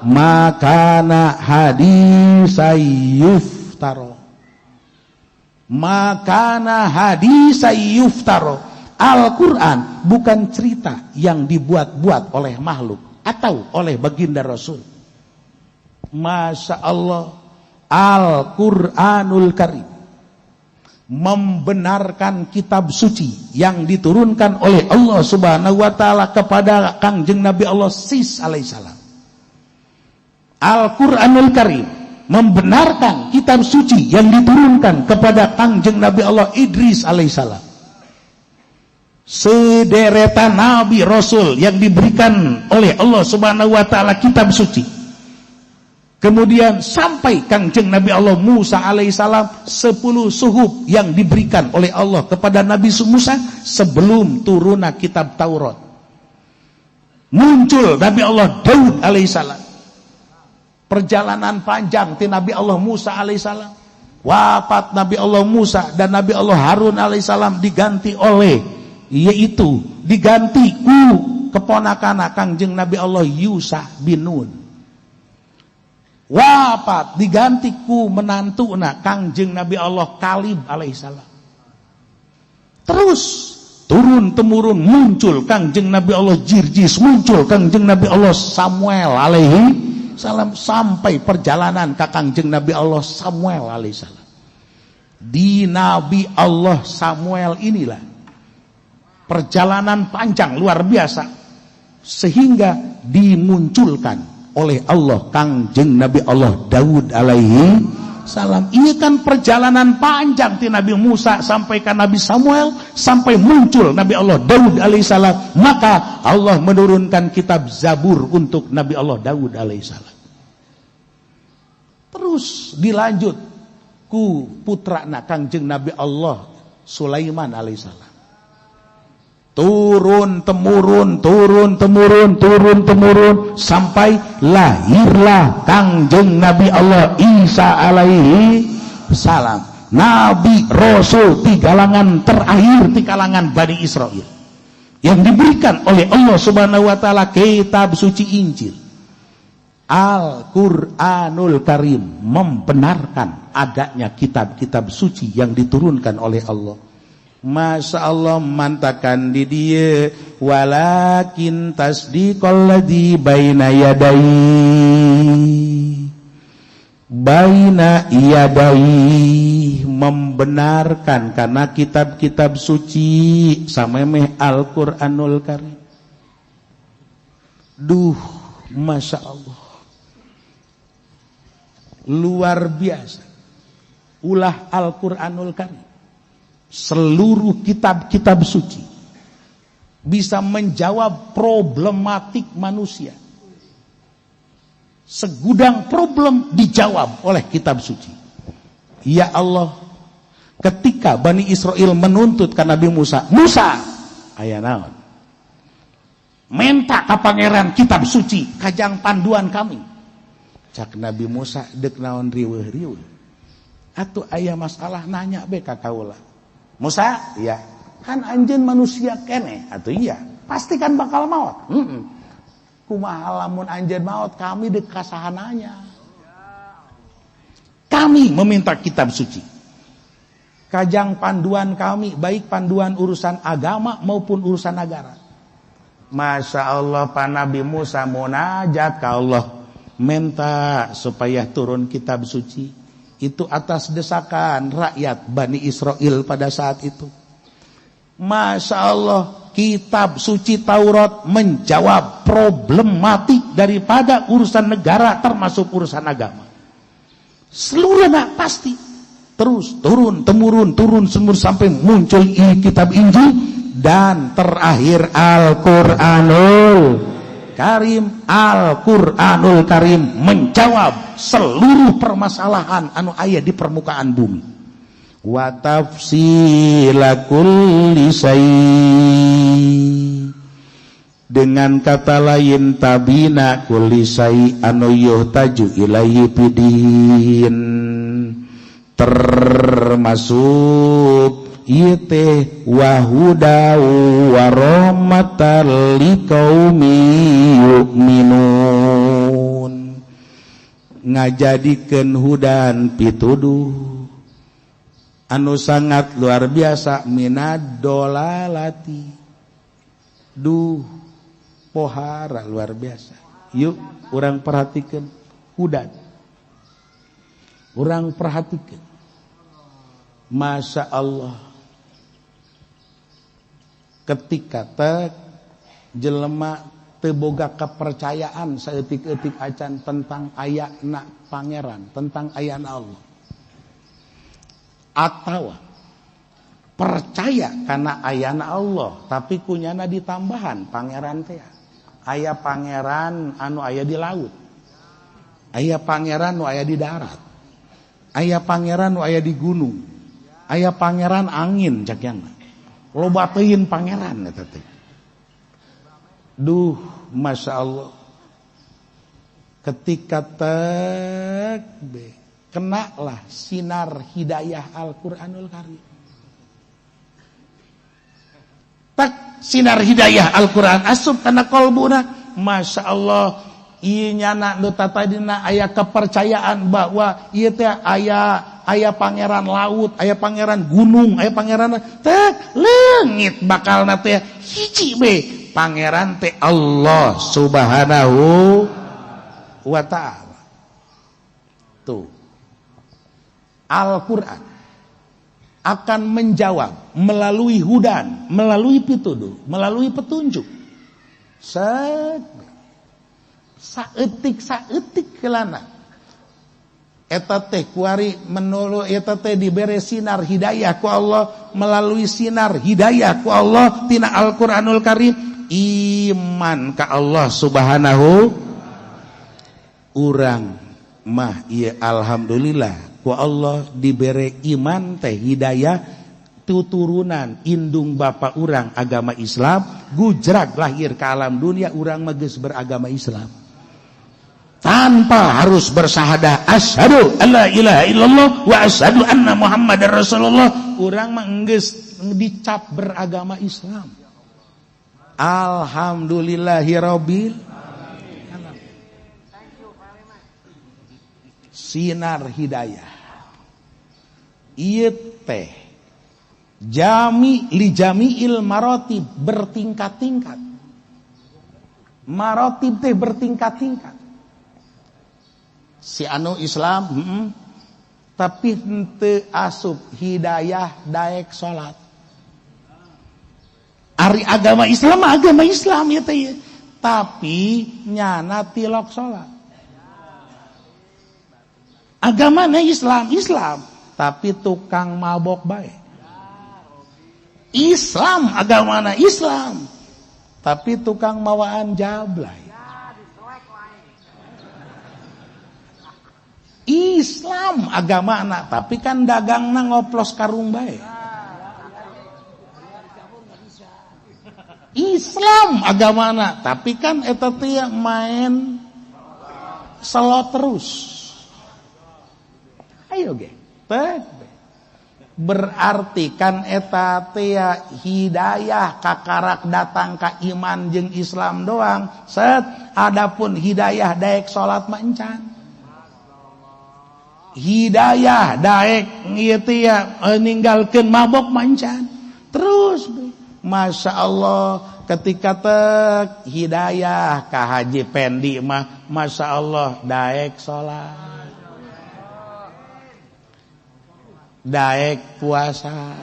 makana hadisayuftaro, makana hadisayuftaro. Al-Quran bukan cerita yang dibuat-buat oleh makhluk atau oleh baginda Rasul. Masya Allah, Al-Quranul Karim membenarkan kitab suci yang diturunkan oleh Allah Subhanahu wa taala kepada Kangjeng Nabi Allah Sis alaihissalam. Al-Qur'anul Karim membenarkan kitab suci yang diturunkan kepada Kangjeng Nabi Allah Idris alaihissalam. Sederetan nabi rasul yang diberikan oleh Allah Subhanahu wa taala kitab suci. Kemudian sampai Kangjeng Nabi Allah Musa alaihissalam 10 suhuf yang diberikan oleh Allah kepada Nabi Musa sebelum turunnya kitab Taurat. Muncul Nabi Allah Daud alaihissalam. Perjalanan panjang ti Nabi Allah Musa alaihissalam. Wafat Nabi Allah Musa dan Nabi Allah Harun alaihissalam diganti oleh, yaitu diganti ku keponakan Kangjeng Nabi Allah Yusa bin Nun. Wafat digantiku menantuna Kangjeng Nabi Allah Kalib alaihissalam. Terus turun temurun muncul Kangjeng Nabi Allah Jirjis, muncul Kangjeng Nabi Allah Samuel alaihi salam sampai perjalanan ka Kangjeng Nabi Allah Samuel alaihissalam. Di Nabi Allah Samuel inilah perjalanan panjang luar biasa sehingga dimunculkan oleh Allah Kangjeng Nabi Allah Daud alaihi salam. Ini kan perjalanan panjang ti Nabi Musa sampai ke Nabi Samuel sampai muncul Nabi Allah Daud alaihissalam. Maka Allah menurunkan kitab Zabur untuk Nabi Allah Daud alaihissalam. Terus dilanjut ku putrana Kangjeng Nabi Allah Sulaiman alaihissalam. Turun temurun sampai lahirlah Kangjeng Nabi Allah Isa alaihi salam, Nabi Rasul di kalangan terakhir di kalangan Bani Israel yang diberikan oleh Allah Subhanahu wa taala kitab suci Injil. Al-Qur'anul Karim membenarkan adanya kitab-kitab suci yang diturunkan oleh Allah. Masya Allah mantakan di dia walakin tasdiqal ladzi baina yadai membenarkan karena kitab-kitab suci samemeh Al-Qur'anul Karim. Duh, Masya Allah, luar biasa ulah Al-Qur'anul Karim. Seluruh kitab-kitab suci bisa menjawab problematik manusia. Segudang problem dijawab oleh kitab suci. Ya Allah, ketika Bani Israel menuntut ke Nabi Musa, aya naon? Menta ka pangeran kitab suci, kajang panduan kami. Cak Nabi Musa dek naon riweuh-riweuh. Atuh aya masalah nanya be ka kaula. Musa, iya, kan anjeun manusia kene, atuh iya, pasti kan bakal maut. Kumaha lamun anjeun maut, kami dek kasahananya. Kami meminta kitab suci. Kajang panduan kami, baik panduan urusan agama maupun urusan negara. Masya Allah, Pak Nabi Musa munajat ka Allah, minta supaya turun kitab suci. Itu atas desakan rakyat Bani Israel pada saat itu. Masya Allah, kitab suci Taurat menjawab problematik daripada urusan negara termasuk urusan agama. Seluruhnya pasti. Terus turun semur sampai muncul kitab Injil dan terakhir Al-Qur'anul Karim. Al-Qur'anul Karim menjawab seluruh permasalahan anu aya di permukaan bumi. Wa tafsila kulli syai', dengan kata lain tabina kulli syai' anu yuhtaju ilaihi fidin, termasuk yete wahuda warahmatal liqaumi yu'minun, ngajadikeun hudan pituduh anu sangat luar biasa minad dolalati. Duh, pohara luar biasa. Yuk urang perhatikeun hudan, urang perhatikeun. Masya Allah, ketika jelema teu boga kepercayaan saeutik-eutik acan tentang ayana pangeran, tentang ayana Allah, atawa percaya karena ayana Allah tapi kunyana ditambahan pangeran teh. Aya pangeran anu aya di laut, aya pangeran anu aya di darat, aya pangeran anu aya di gunung, aya pangeran angin jakiana. Loba teuing pangeran eta teh. Duh, Masya Allah, ketika kenalah sinar hidayah Al-Qur'anul Karim. Tak sinar hidayah Al-Qur'an asup kana qalbuna, Masya Allah, ieu nyana nu tatadina aya kepercayaan bahwa ieu teh aya pangeran laut, aya pangeran gunung, aya pangeran teh leungit bakalna teh hiji be pangeran teh Allah Subhanahu wa ta'ala. Tuh. Al-Quran akan menjawab melalui hudan, melalui pituduh, melalui petunjuk. Saeutik kelana. Eta teh kuari menulu eta teh dibere sinar hidayah ku Allah, melalui sinar hidayah ku Allah tina Al-Qur'anul Karim, iman ka Allah Subhanahu. Urang mah ieu alhamdulillah ku Allah dibere iman teh hidayah tuturunan indung bapa urang agama Islam, gujrag lahir ke alam dunia urang mah geus beragama Islam. Tanpa harus bersahadah asyhadu alla ilaha illallah wa asyhadu anna muhammadar rasulullah, urang mah geus dicap beragama Islam. Alhamdulillahirabbil alamin. Sinar hidayah ieu teh li jami'il maratib, bertingkat-tingkat. Maratib teh bertingkat-tingkat. Si anu Islam tapi henteu asup hidayah daek salat. Ari agama Islam ya teh, tapi nyana tilok salat. Agamana Islam, tapi tukang mabok bae. Islam agamana Islam, tapi tukang mawaan jablay. Islam agamana, tapi kan dagangna ngoplos karung bae. Islam agamana, tapi kan eta teh main selot terus. Ayo ge, berarti kan eta teh hidayah kakarak datang ka iman jeung Islam doang. Adapun hidayah daek salat mah encan. Hidayah daek ieu teh ninggalkeun mabok mancan. Terus Masya Allah ketika teh hidayah ka Haji Pendi mah Masya Allah daek salat, daek puasa,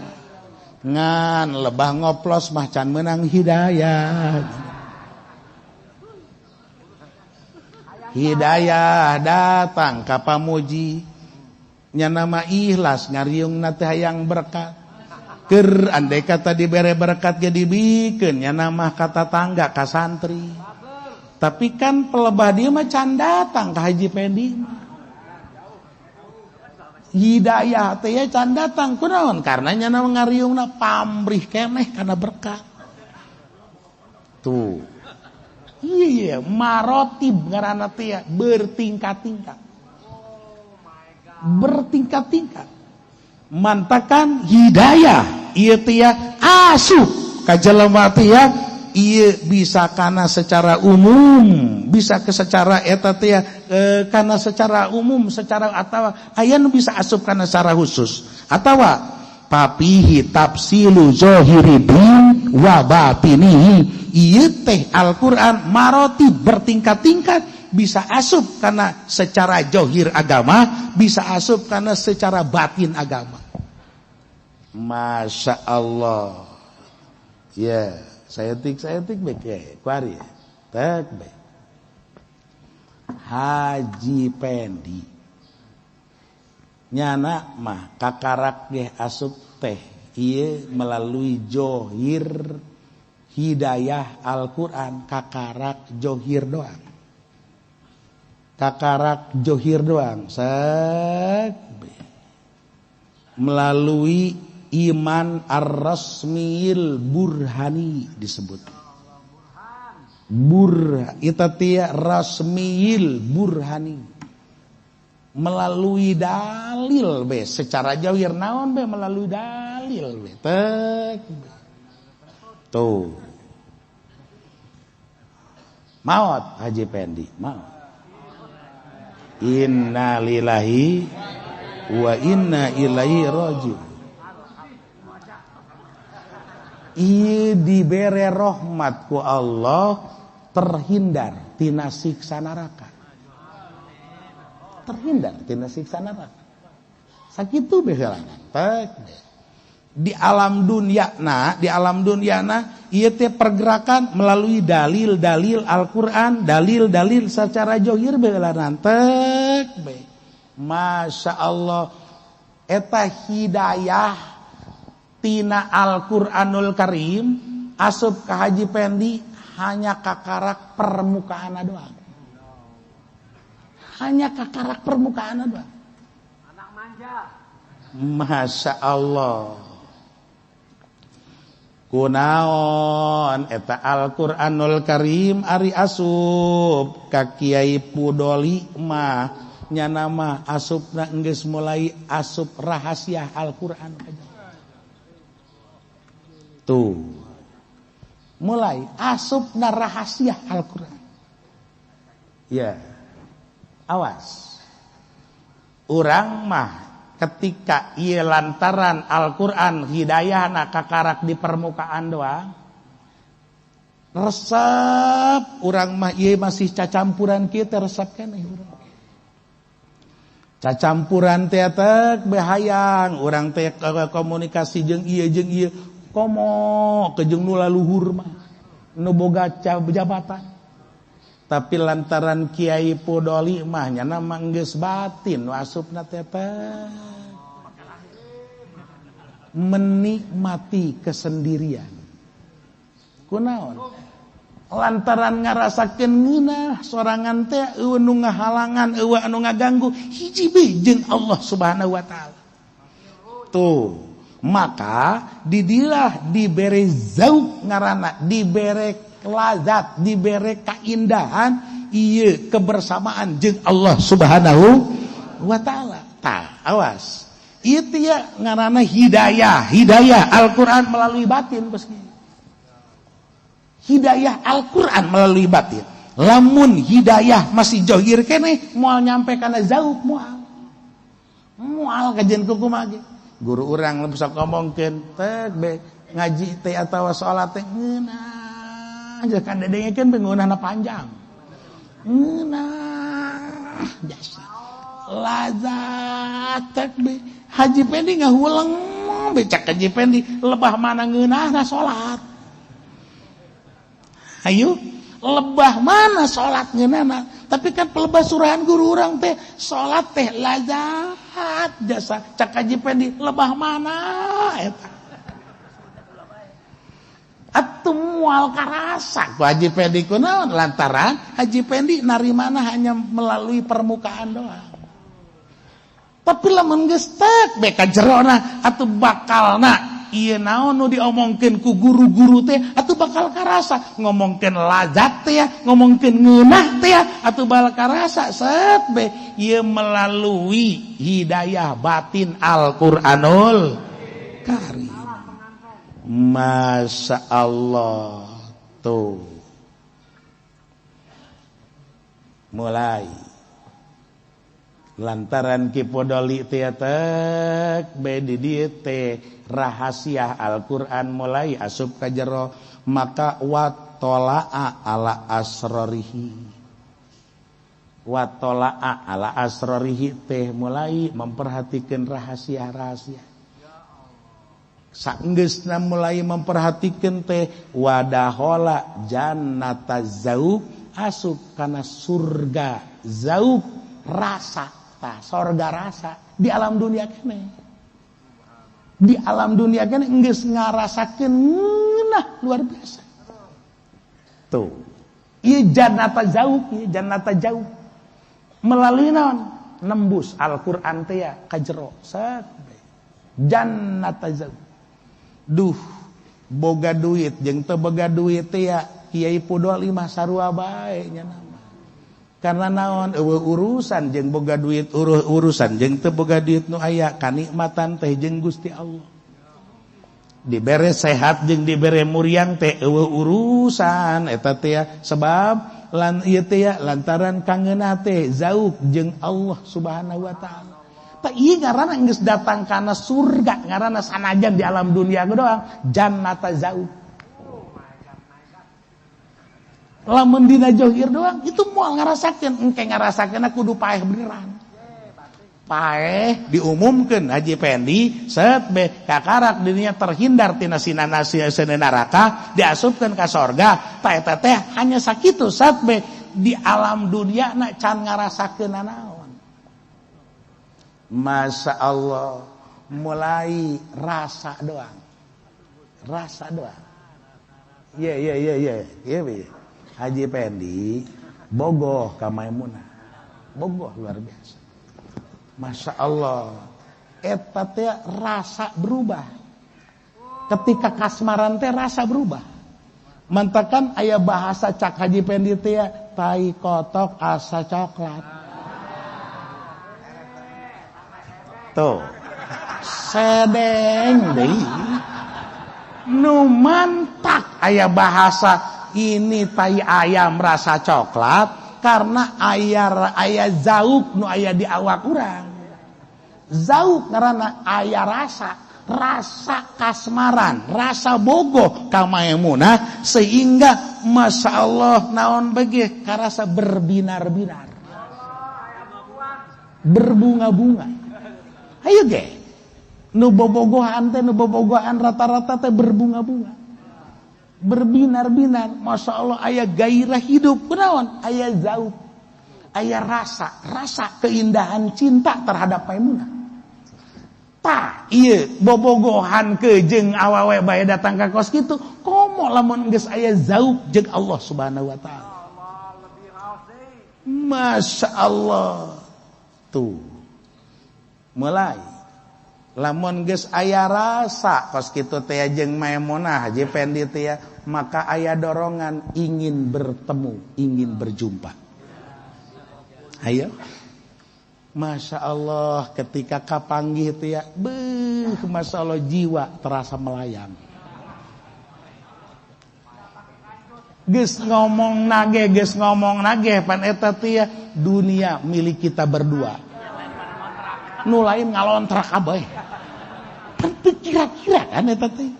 ngan lebah ngoplos mah can menang hidayah. Hidayah datang ka pamuji nya nama ikhlas ngariungna teh hayang berkat. Keur andai kata dibere berkat ge dibikeun nya nama kata tangga ka santri. Tapi kan pelebah dia mah can datang ka Haji Pendi mah. Hidayah teh can datang kunaon? Karena nya nama ngariungna pamrih keneh kana berkat. Tuh. Iya, marotib ngaranna teh bertingkat-tingkat. Bertingkat-tingkat. Mantakan hidayah ieu teh asup ka jelema teh ieu bisa kana secara umum, bisa ke secara eta teh kana secara umum, secara atawa aya nu bisa asup kana secara khusus. Atawa papihi tafsilu zahiri din wa batinihi, ieu teh Al-Qur'an marotib bertingkat-tingkat. Bisa asup karena secara johir agama, bisa asup karena secara batin agama. Masya Allah. Ya, saya tik baik kuari. Tak baik. Haji Pendi nyana mah kakarak ge asup teh ieu melalui johir hidayah Al-Qur'an, kakarak johir doang. Kakarak johir doang, melalui iman ar-rasmil burhani disebut. Itu teh rasmil burhani. Melalui dalil be, secara johir naon be melalui dalil be. Tuh. Maot Haji Pendi, maot. Inna lillahi wa inna ilaihi raji'un. Ieu dibere rahmat ku Allah terhindar tina siksa neraka. terhindar tina siksa neraka. Sakitu beheula. Di alam dunyana ieu teh pergerakan melalui dalil-dalil Al-Qur'an, dalil-dalil secara zahir beheulanan teh be. Masya Allah eta hidayah tina Al-Qur'anul Karim asup ka Haji Pendi hanya kakarak permukaan doang. Hanya kakarak permukaan doang. Anak manja. Masya Allah. Kunaon eta Al-Qur'anul Karim ari asup ka Kiai Pudoli mah nya nama asupna geus mulai asup rahasia Al-Qur'an aja. Tuh. Mulai asupna rahasia Al-Qur'an. Ya. Awas. Urang mah ketika ieu lantaran Al-Qur'an hidayahna kakarak di permukaan doang resep urang mah ieu masih cacampuran kieu teh resep keneh urang. Cacampuran teh behayang urang teh komunikasi jeung ieu komo ke jeung nu laluhur mah nu boga jabatan. Tapi lantaran Kiai Pudoli mah nya nama geus batin wasupna teh menikmati kesendirian. Kunaon? Lantaran ngarasakeun ngeunah sorangan teh eueuh nu ngahalangan, eueuh anu ngaganggu hiji jeung Allah Subhanahu wa taala. Tuh, maka didilah dibere zauq ngaranna, dibere lazat, dibere kaindahan ieu kebersamaan jeung Allah Subhanahu wa taala. Tah, awas. Ieu teh ngaranna hidayah Al-Qur'an melalui batin bosnya. Hidayah Al-Qur'an melalui batin. Lamun hidayah masih zahir keneh moal nyampe kana zauq moal. Moal kajian kumaha ge. Guru urang bisa ngomongkeun teh ngaji teh atawa salat teh ngeunah aja kan dedengekeun ngeunahna panjang. Ngeunah jasa. Lazat takbir. Haji Pendi ngahuleng becak Haji Pendi lebah mana ngeunahna salat. Ayo lebah mana salat ngeunahna. Tapi kan pelebah surahan guru urang teh salat teh lazat jasa cak Haji Pendi lebah mana eta. Atuh moal karasa ku Haji Pendi kunaon lantaran Haji Pendi narimana hanya melalui permukaan doang. Tapi lamun geus tek beka jerona atuh bakalna ieu naon nu diomongkeun ku guru-guru teh atuh bakal karasa ngomongkeun lazat teh ngomongkeun ngeunah teh atuh bakal karasa set be ieu melalui hidayah batin Al-Qur'anul Karim. Masya Allah. Tuh mulai lantaran Ki Pudoli teh bedi dieu teh rahasia Al-Qur'an mulai asup ka jero maka watolaa ala asrorihi teh mulai memperhatikan rahasia-rahasia. Saenggeusna mulai memperhatikan teh wadahola jannata zauq asup kana surga zauq rasa. Tah, sorga rasa di alam dunia kene. Di alam dunia kene geus ngarasakeun ngeunah luar biasa. Tuh. Ieu jannata zauq. Melalui naon? Nembus Al-Qur'an teh ka jero. Set. Jannata zauq. Duh, boga duit jeung teu boga duit teh Kiai Pudoli mah sarua bae nya nama. Karena naon eueuh urusan jeung boga duit urusan jeung teu boga duit nu aya kanikmatan teh jeung Gusti Allah. Dibere sehat jeung dibere muriang teh eueuh urusan eta teh sebab lan ieu teh lantaran kangeunah teh zauq jeung Allah Subhanahu wa taala. Tah ieu ngaranna geus datang kana surga ngaranna sanajan di alam dunia doang jannata zauq. Lamun dina johir doang itu moal ngarasakeun engke ngarasakeunna kudu paeh beneran. paeh diumumkeun Haji Pendi set be kakarak dirinya terhindar tina sinana neraka diasupkeun ka sorga ta eta teh hanya sakitu set be di alam dunia na can ngarasakeun naon. Masya Allah, mulai rasa doang. Iya. Haji Pendi bogoh ka Maimunah. Bogoh luar biasa. Masya Allah, eta teh rasa berubah. Ketika kasmaran teh rasa berubah. Mantakan aya bahasa cak Haji Pendi teh tai kotok asa coklat. Tuh. Sedeng deui. Nu mantak aya bahasa ini tai ayam rasa coklat karena aya zauk nu aya di awak urang. Zauk ngaranna aya rasa kasmaran, rasa bogoh ka Maimunah sehingga Masya Allah naon bege karasa berbinar-binar. Berbunga-bunga. Ayo ge. Nu bobogohan rata-rata teh berbunga-bunga. Berbinar-binar. Masya Allah aya gairah hidup. Kunaon? Aya zauk. Aya rasa keindahan cinta terhadap Maimunah. Tah ieu bobogohan ke jeung awewe bae datang ka kos kitu komo lamun geus aya zauk jeung Allah Subhanahu wa taala. Masya Allah. Tuh. Mulai lamun geus aya rasa kos kitu teh jeung Maimunah Haji Pendi teh maka aya dorongan ingin bertemu, ingin berjumpa. Ayo. Masya Allah ketika kapanggih teh ya, Masya Allah jiwa terasa melayang. Geus ngomong nage pan eta teh ya, dunia milik kita berdua. Nu lain ngalontrak abeh. Kan teu kira-kira kan eta teh.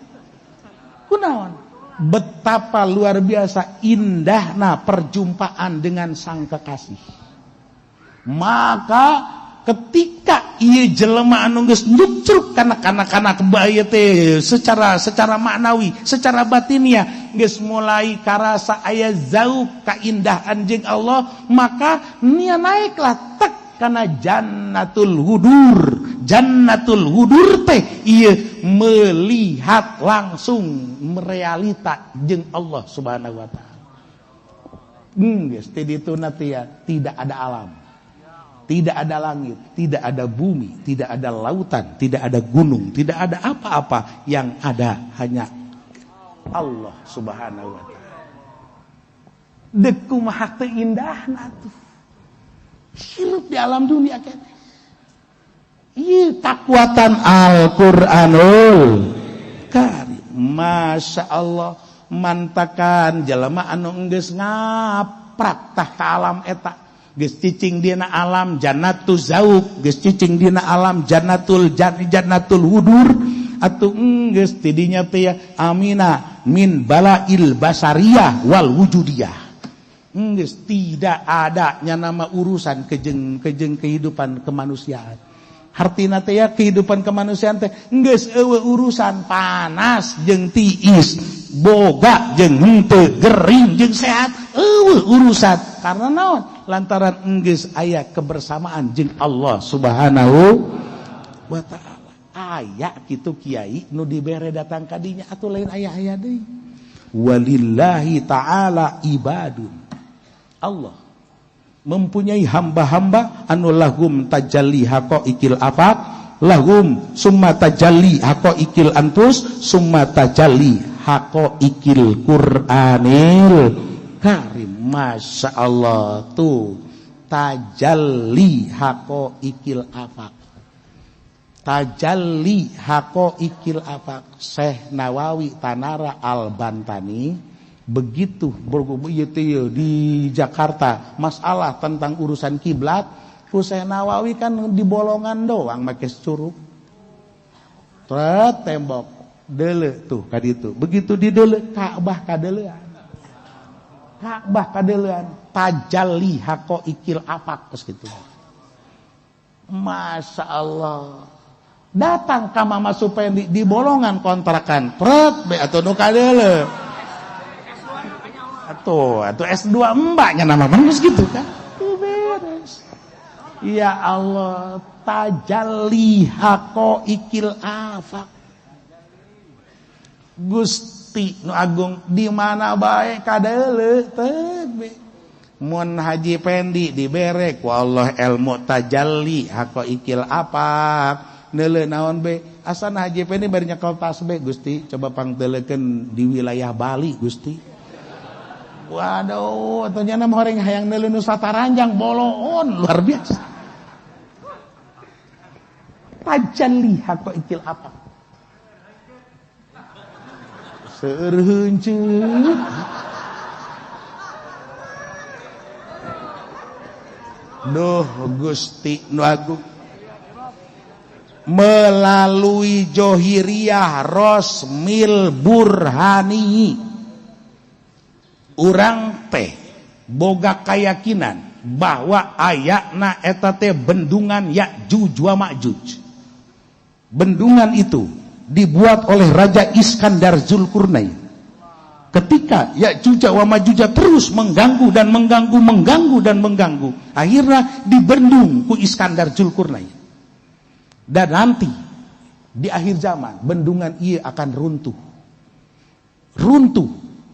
Kunaon? Betapa luar biasa indahna perjumpaan dengan sang kekasih. Maka ketika ieu jelema anu geus nyucruk kana kebaya teh secara maknawi, secara batiniah geus mulai karasa aya zauk kaindahan jeung Allah, maka nia naiklah tek kana jannatul hudur teh ieu melihat langsung realita jeung Allah Subhanahu wa taala. Geus teh dituna teh tidak ada alam. Tidak ada langit, tidak ada bumi, tidak ada lautan, tidak ada gunung, tidak ada apa-apa. Yang ada hanya Allah Subhanahu wa taala. Deku maha teu indahna tuh. Hirup di alam dunia kene. Ieu kekuatan Al-Qur'anul Karim. Masya Allah, mantakan jelema anu geus ngaprak tah ka alam eta. Geus cicing dina alam jannatul zauk, geus cicing dina alam jannatul hudur, atuh geus tidinya teh amina min balail basariyah wal wujudiyah. Geus tidak ada nya nama urusan kejeng kehidupan kemanusiaan. Hartina teh kehidupan kemanusiaan teh geus eueuh urusan panas jeung tiis, boga jeung henteu, gering jeung sehat, eueuh urusan. Karena naon? Lantaran enggeus aya kebersamaan jeung Allah Subhanahu wa taala. Aya kitu kiai nu dibere datang ka dinya atuh lain aya deui. Walillahi ta'ala ibadun. Allah mempunyai hamba-hamba anu lahum tajalli haqaiqil afaq, lahum summa tajalli haqaiqil anfus, summa tajalli haqaiqil Qur'anil Karim. Masya Allah tuh tajalli haqaiqil afaq. Tajalli haqaiqil afaq. Syekh Nawawi Tanara Al-Bantani begitu di Jakarta masalah tentang urusan kiblat, Syekh Nawawi kan di bolongan doang make curug. Tembok deuleu tuh ka ditu. Begitu di deuleu Ka'bah kadeuleuan. Ka'bah kadeuleuan tajalli haqaiqil afaq geus kitu. Masya Allah. Datang ka Mama Supendi di bolongan kontrakan. Pret be atuh nu kadeuleu. Atuh S2 mbaknya nama bagus gitu kan. Beres. Ya Allah, tajalli haqaiqil afaq. Gusti nu agung di mana bae kadeuleu teh be. Mun Haji Pendi dibere ku Allah ilmu tajalli haqaiqil afaq. Neuleuh naon be? Asana Haji Pendi bari nyekel tas be, Gusti, coba pangteulekeun di wilayah Bali, Gusti. Waduh, atunya nama horeng hayang neuleuh nu sataranjang boloon luar biasa. Tajalli haqaiqil afaq. Seueur heunceuh. Duh Gusti nu agung. Melalui Johiriyah Rosmil Burhani urang teh boga kayakinan bahwa ayakna eta teh bendungan Ya'juj wa Ma'juj. Bendungan itu dibuat oleh Raja Iskandar Zulkarnain. Ketika Ya'juj wa Ma'juj terus mengganggu dan mengganggu, akhirnya dibendung ku Iskandar Zulkarnain. Dan nanti di akhir zaman bendungan ieu akan runtuh,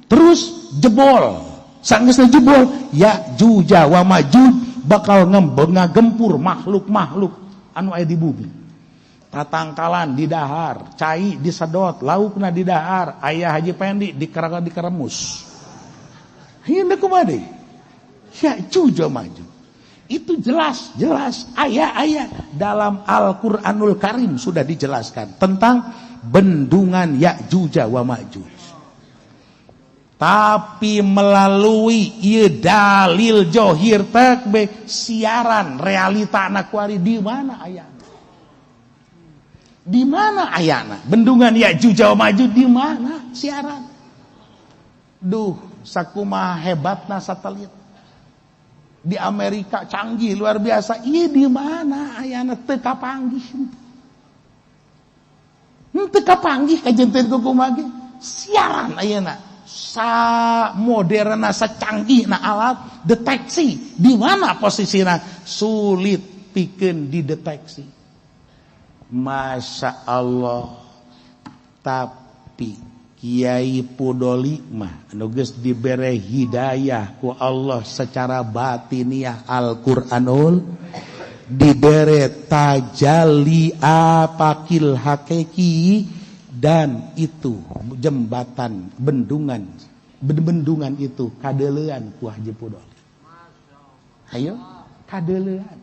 terus jebol. Sanggeusna jebol, Ya'juj wa Ma'juj bakal ngagempur makhluk-makhluk anu aya di bumi. Tatangkalan di dahar, cai disedot, laukna di dahar, aya Haji Pendi dikeremus. Hindeu kumaha deui? Ya'juj wa Ma'juj. Itu jelas ayat dalam Al-Qur'anul Karim sudah dijelaskan tentang bendungan Ya'juj wa Ma'juj. Tapi melalui ieu dalil johir teh siaran realita anak kuari di mana ayana? Di mana ayana? Bendungan Ya'juj wa Ma'juj di mana siaran? Duh, sakumaha hebatna satelit. Di Amerika canggih luar biasa. Iya di mana ayana teu kapanggih. Teu kapanggih kajenteun ku kumaha ge. Siaran ayana. Sa moderna sacanggihna alat deteksi di mana posisina sulit pikeun dideteksi. Masya Allah. Tapi Kiai Pudoli mah anu geus dibere hidayah ku Allah secara batiniah Al-Qur'anul, dibere tajalli apakil hakiki, dan itu jembatan bendungan itu kadeuleuan ku Haji Pudoli. Ayo kadeuleuan.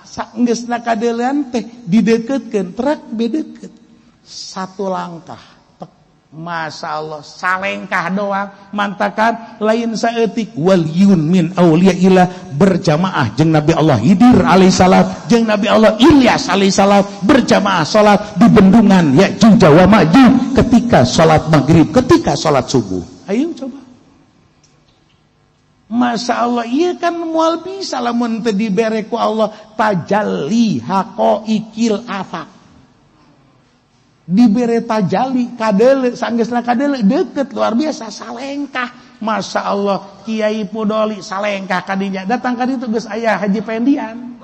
Saenggeusna kadeuleuan teh dideukeutkeun trek bedeukeut satu langkah. Masya Allah, salengkah doang mantakan lain saeutik waliyun min auliyaillah berjamaah jeung Nabi Allah Hidir alaihissalam jeung Nabi Allah Ilyas alaihissalam berjamaah salat di bendungan Ya'juj wa Ma'juj ketika salat maghrib, ketika salat subuh. Ayo coba. Masya Allah, iya kan moal bisa lamun teu dibere ku Allah tajalli haqaiqil afaq. Dibere tajalli kadeuleu sanggeusna kadeuleu deukeut luar biasa salengkah. Masya Allah, Kiai Pudoli salengkah kadinya datang ka ditu geus aya Haji Pendian.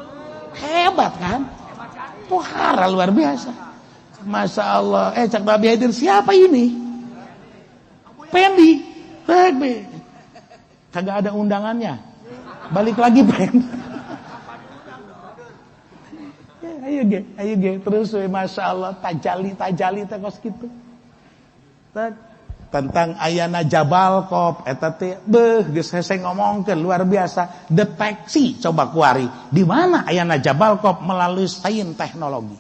Hebat kan? Pohara luar biasa. Masya Allah. Cak Babi Hadir, siapa ini? Pendi. Kagak ada undangannya. Balik lagi Pendi. Ayo ge terus we Masya Allah tajalli teh kos kitu. Tentang ayana Jabal Qop eta teh geus hese ngomongkeun luar biasa. Deteksi coba kuari di mana ayana Jabal Qop melalui sains teknologi.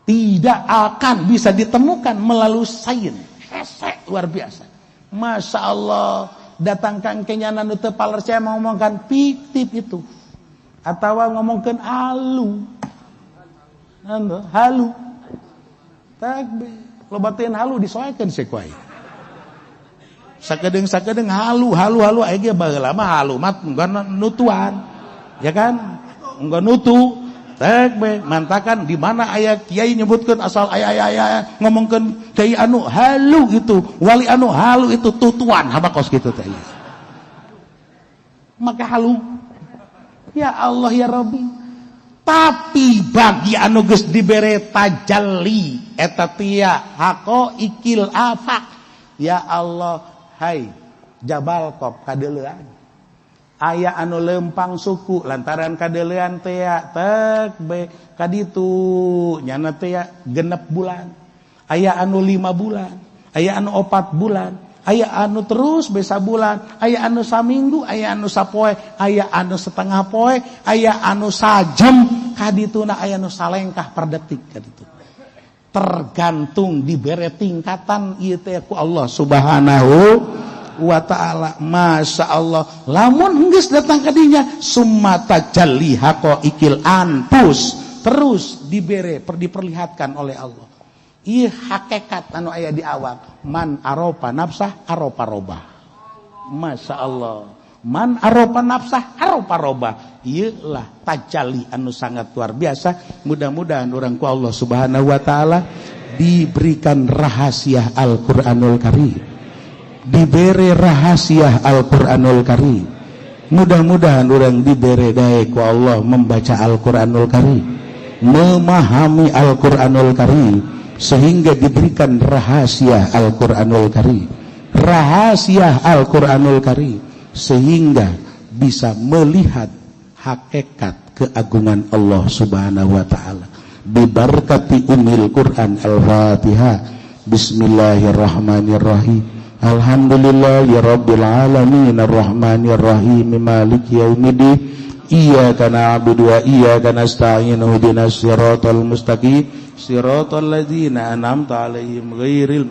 Tidak akan bisa ditemukan melalui sains. Hese luar biasa. Masya Allah, datangkan kenyana nu teu palercaya ngomongkan fiktif itu. Atau ngomongkeun halu. Takbir. Lobateun halu disoekeun sekuai. Sakedeung halu aya ge baheula mah halu mah nutuan. Ya kan? enggak nutu. Tek be mantakan di mana aya kiai nyebutkeun asal aya ngomongkeun kiai anu halu itu, wali anu halu itu tutuan habakos kitu teh. Maka halu. Ya Allah ya Rabbi. Tapi bagi anu geus dibere tajalli eta tia haqo ikil afaq. Ya Allah, hai Jabal Qop kadeulean. Aya anu lempang suku lantaran kadeulean teh tek be kaditu nyana teh genep bulan. Aya anu 5 bulan, aya anu 4 bulan, aya anu terus besa bulan, aya anu saminggu, aya anu sapoe, aya anu setengah poe, aya anu sajem, kadituna aya anu salengkah per detik kaditu. Tergantung dibere tingkatan ieu teh ku Allah Subhanahu wa ta'ala. Masya Allah, lamun geus datang ka dinya summa tajalli haqaiqil anfus, terus diperlihatkan oleh Allah ieu hakikat anu aya di awak. Man aropa nafsah aropa robah. Masya Allah, man aropa nafsah aropa robah. Ieu lah tajalli anu sangat luar biasa. Mudah-mudahan urang ku Allah Subhanahu wa ta'ala diberikan rahasia Al-Qur'anul Karim, diberi rahasia Al-Quranul Karim. Mudah-mudahan orang diberi daya ku Allah membaca Al-Quranul Karim, memahami Al-Quranul Karim, sehingga diberikan rahasia Al-Quranul Karim, rahasia Al-Quranul Karim, sehingga bisa melihat hakikat keagungan Allah Subhanahu wa ta'ala. Bibarakati umil Quran Al-Fatihah. Bismillahirrahmanirrahim. Alhamdulillahi rabbil alamin arrahmanir rahim maliki yaumiddin. Iyyaka na'budu wa iyyaka nasta'in ihdinas siratal mustaqim siratal ladzina an'amta 'alaihim ghairil